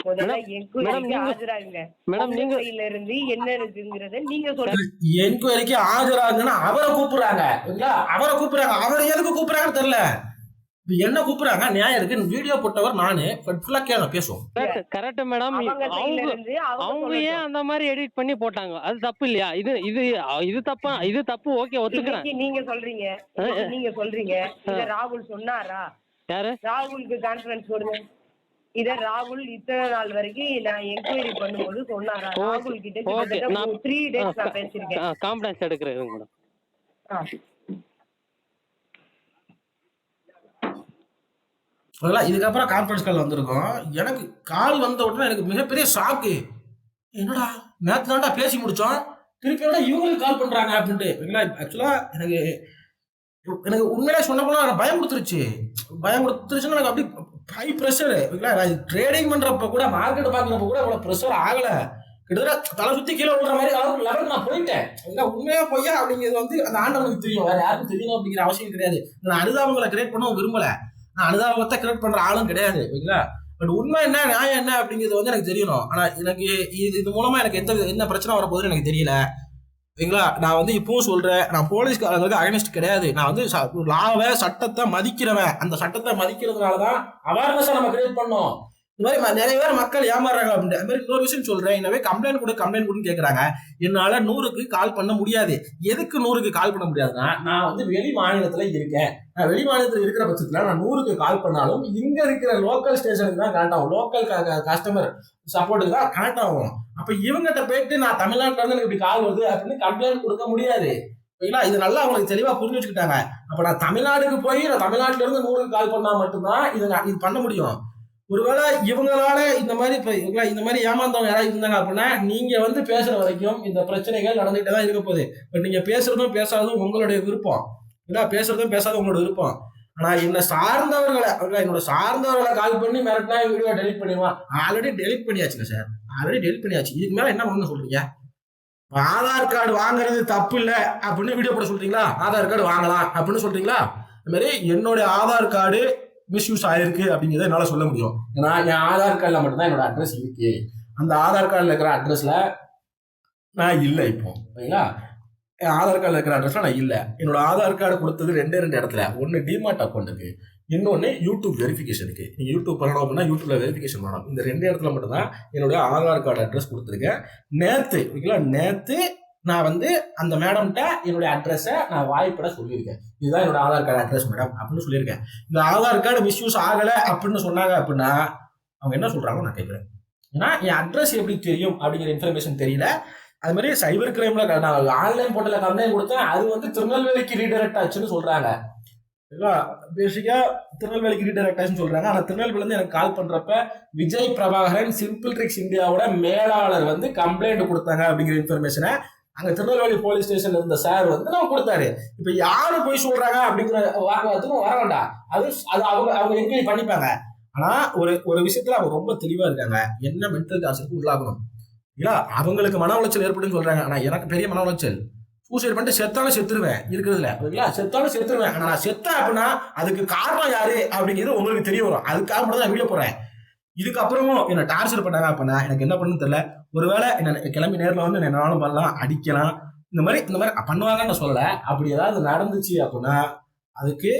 முதல்ல என்கொயரிக்கு ஆஜராகுங்க. மேடம் நீங்க இருந்து என்ன இருக்குங்கறத நீங்க சொல்லுங்க. என்கொயரிக்கு ஆஜராகுன்னா அவரை கூப்பிடுறாங்க. அவரை கூப்பிடுறாங்க. அவர் எதுக்கு கூப்பிடுறாங்கன்னு தெரியல. என்ன கூப்பிடுறாங்க? நியாயம் இருக்கு. வீடியோ போட்டவர் நானு. ஃபுல்லா கேளு பேசுவோம். Correct madam. அவங்க ஏன் அந்த மாதிரி எடிட் பண்ணி போட்டாங்க? அது தப்பு இல்லையா? இது தப்பா? இது தப்பு. ஓகே, ஒத்துக்கிறேன். நீங்க சொல்றீங்க இத ராகுல் சொன்னாரா? யாரு? ராகுலுக்கு கான்ஃபரன்ஸ் போடுங்க. இத ராகுல் இத்தனை நாள் வரைக்கும் நான் என்கொயரி பண்ணும்போது சொன்னாரா? ராகுல் கிட்ட 3 days நான் பேசிருக்கேன். கான்ஃபரன்ஸ் எடுக்கிறேன் மேடம். இதுக்கப்புறம் கான்ஃபரன்ஸ் கால் வந்திருக்கோம். எனக்கு கால் வந்த உடனே எனக்கு மிகப்பெரிய ஷாக்கு. என்னடா நேற்று தான்டா பேசி முடிச்சோம், திருப்பியோட இவங்களுக்கு கால் பண்றாங்க அப்படின்ட்டு. ஆக்சுவலா எனக்கு உண்மையிலே சொன்ன போனா பயம் கொடுத்துருச்சுன்னா எனக்கு அப்படி ஹை ப்ரெஷர். ட்ரேடிங் பண்றப்ப கூட, மார்க்கெட் பாக்குறப்ப கூட அவ்வளவு ப்ரெஷர் ஆகல. கிட்டத்தட்ட தலை சுத்தி கீழே விடுற மாதிரி அளவுக்கு லெவலுக்கு நான் போயிட்டேன். உண்மையா பொய்யா அப்படிங்கிறது வந்து அந்த ஆண்டவனுக்கு தெரியும், வேற யாருக்கும் தெரியணும் அப்படிங்கிற அவசியம் கிடையாது. நான் அனுதாபங்களை கிரியேட் பண்ணவும் விரும்பல, நான் அனுதாபத்தை கிரியேட் பண்ற ஆளும் கிடையாது. ஓகேங்களா? பட் உண்மை என்ன, நியாயம் என்ன அப்படிங்கிறது வந்து எனக்கு தெரியணும். ஆனா எனக்கு இது மூலமா எனக்கு என்ன பிரச்சனை வரப்போகுதுன்னு எனக்கு தெரியல. ஓகேங்களா? நான் வந்து இப்பவும் சொல்றேன், நான் போலீஸ்காரங்களுக்கு அகைன்ஸ்ட் கிடையாது. நான் வந்து லாவை, சட்டத்தை மதிக்கிறவன். அந்த சட்டத்தை மதிக்கிறதுனாலதான் அவேர்னஸை நம்ம கிரியேட் பண்ணோம். இந்த மாதிரி நிறைய பேர் மக்கள் ஏமாறாங்க அப்படின்ற அது மாதிரி இன்னொரு விஷயம் சொல்றேன். எனவே கம்ப்ளைண்ட் கொடுன்னு கேட்கறாங்க. என்னால 100க்கு கால் பண்ண முடியாது. எதுக்கு 100க்கு கால் பண்ண முடியாதுன்னா, நான் வந்து வெளி மாநிலத்துல இருக்கேன். நான் வெளி மாநிலத்தில் இருக்கிற பட்சத்துல நான் 100க்கு கால் பண்ணாலும் இங்க இருக்கிற லோக்கல் ஸ்டேஷனுக்கு தான் கனெக்ட் ஆகும், லோக்கல் கஸ்டமர் சப்போர்ட்டுக்கு தான் கனெக்ட் ஆகும். அப்ப இவங்ககிட்ட போயிட்டு நான் தமிழ்நாட்டுல இருந்து எனக்கு இப்படி கால் வருது அப்படின்னு கம்ப்ளைண்ட் கொடுக்க முடியாது. ஓகேங்களா? இது நல்லா அவங்களுக்கு தெளிவா புரிஞ்சு வச்சுக்கிட்டாங்க. அப்ப நான் தமிழ்நாட்டுக்கு போய் நான் தமிழ்நாட்டுல இருந்து 100க்கு கால் பண்ணா மட்டும்தான் இது பண்ண முடியும். ஒருவேளை இவங்களால இந்த மாதிரி இந்த மாதிரி ஏமாந்தவங்க யாராவது இருந்தாங்க அப்படின்னா நீங்க வந்து பேசுற வரைக்கும் இந்த பிரச்சனைகள் நடந்துகிட்டே தான் இருக்க போகுது. பட் நீங்க பேசுறதும் பேசாததும் உங்களுடைய விருப்பம். இல்ல பேசுறதும் பேசாததும் உங்களோட விருப்பம். ஆனா என்னோட சார்ந்தவர்களை கால் பண்ணி மிரட்டினா வீடியோ டெலிட் பண்ணிடுவான். ஆல்ரெடி டெலிட் பண்ணியாச்சுங்க சார். ஆல்ரெடி டெலிட் பண்ணியாச்சு. இதுக்கு மேல என்ன பண்ணணும்னு சொல்றீங்க? ஆதார் கார்டு வாங்குறது தப்பு இல்லை அப்படின்னு வீடியோ போட சொல்றீங்களா? ஆதார் கார்டு வாங்கலாம் அப்படின்னு சொல்றீங்களா? இந்த மாதிரி என்னுடைய ஆதார் கார்டு மிஸ்யூஸ் ஆயிருக்கு அப்படிங்கிறத என்னால சொல்ல முடியும். ஏன்னா என் ஆதார் கார்டில் மட்டும்தான் என்னோட அட்ரஸ் இருக்கு. அந்த ஆதார் கார்டில் இருக்கிற அட்ரஸ்ல நான் இல்லை. இப்போ ஓகேங்களா? என் ஆதார் கார்டில் இருக்கிற அட்ரஸ்ல நான் இல்லை. என்னோட ஆதார் கார்டு கொடுத்தது ரெண்டு இடத்துல. ஒன்று டிமார்ட் அக்கௌண்ட்டுக்கு, இன்னொன்று யூடியூப் வெரிஃபிகேஷனுக்கு. நீங்கள் யூடியூப் பண்ணணும் அப்படின்னா யூடியூப்ல வெரிஃபிகேஷன் பண்ணணும். இந்த 2 இடத்துல மட்டும்தான் என்னுடைய ஆதார் கார்டு அட்ரஸ் கொடுத்துருக்கேன். நேற்று நான் வந்து அந்த மேடம்கிட்ட என்னுடைய அட்ரஸை நான் வாய்ப்பட சொல்லியிருக்கேன். இதுதான் என்னோட ஆதார் கார்டு அட்ரஸ் மேடம் அப்படின்னு சொல்லியிருக்கேன். இந்த ஆதார் கார்டு மிஸ்யூஸ் ஆகலை அப்படின்னு சொன்னாங்க அப்படின்னா அவங்க என்ன சொல்றாங்கன்னு நான் கேட்குறேன். ஏன்னா என் அட்ரஸ் எப்படி தெரியும் அப்படிங்கிற இன்ஃபர்மேஷன் தெரியல. அது மாதிரி சைபர் கிரைம்ல நான் ஆன்லைன் போர்ட்டலில் கம்ப்ளைண்ட் கொடுத்தேன். அது வந்து திருநெல்வேலிக்கு ரீடைரக்ட் ஆச்சுன்னு சொல்றாங்க. பேசிக்கா திருநெல்வேலிக்கு ரீடைரக்ட் ஆச்சுன்னு சொல்றாங்க. ஆனால் திருநெல்வேலியிலேருந்து எனக்கு கால் பண்றப்ப விஜய் பிரபாகரன் சிம்பிள் ட்ரிக்ஸ் இந்தியாவோட மேலாளர் வந்து கம்ப்ளைண்ட் கொடுத்தாங்க அப்படிங்கிற இன்ஃபர்மேஷனை அங்க திருநெல்வேலி போலீஸ் ஸ்டேஷன்ல இருந்த சார் வந்து நான் கொடுத்தாரு. இப்ப யாரு போய் சொல்றாங்க அப்படிங்கிற வாக்குவாதத்துக்கும் வர வேண்டாம். அது அவங்க என்கொயரி பண்ணிப்பாங்க. ஆனா ஒரு விஷயத்துல அவங்க ரொம்ப தெளிவா இருக்காங்க. என்ன மென்டல் டார்ச்சருக்கு உள்ளாகணும் இல்ல, அவங்களுக்கு மன உளைச்சல் ஏற்படுன்னு சொல்றாங்க. ஆனா எனக்கு பெரிய மன உளைச்சல். சூசைட் பண்ணிட்டு செத்தாலும் செத்துருவேன் இருக்கிறதுல. ஓகேங்களா? செத்தாலும் செத்துருவேன். ஆனா நான் செத்தேன் அப்படின்னா அதுக்கு காரணம் யாரு அப்படிங்கிறது உங்களுக்கு தெரிய வரும். அதுக்காக மட்டும் தான் வீடியோ போடுறேன். இதுக்கப்புறமும் என்ன டார்ச்சர் பண்ணாங்க அப்படின்னா எனக்கு என்ன பண்ணுன்னு தெரியல. ஒருவேளை என்ன கிளம்பி நேரில் வந்து என்னாலும் பண்ணலாம், அடிக்கலாம், இந்த மாதிரி பண்ணுவாங்கன்னு நான் சொல்லலை. அப்படி ஏதாவது நடந்துச்சு அப்படின்னா அதுக்கு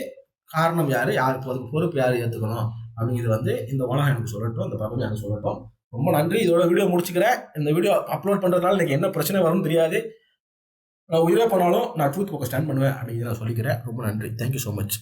காரணம் யாரு, யாருக்கு அதுக்கு பொறுப்பு யாரு ஏற்றுக்கணும் அப்படிங்கிறது வந்து இந்த உலகம் எனக்கு சொல்லட்டும், இந்த பிரபஞ்சம் எனக்கு சொல்லட்டும். ரொம்ப நன்றி. இதோட வீடியோ முடிச்சுக்கிறேன். இந்த வீடியோ அப்லோட் பண்ணுறதுனால எனக்கு என்ன பிரச்சனை வரும்னு தெரியாது. நான் உயிரை பண்ணாலும் நான் ட்ரூத் பக்கம் ஸ்டாண்ட் பண்ணுவேன் அப்படிங்கிறத நான் சொல்லிக்கிறேன். ரொம்ப நன்றி. Thank you so much.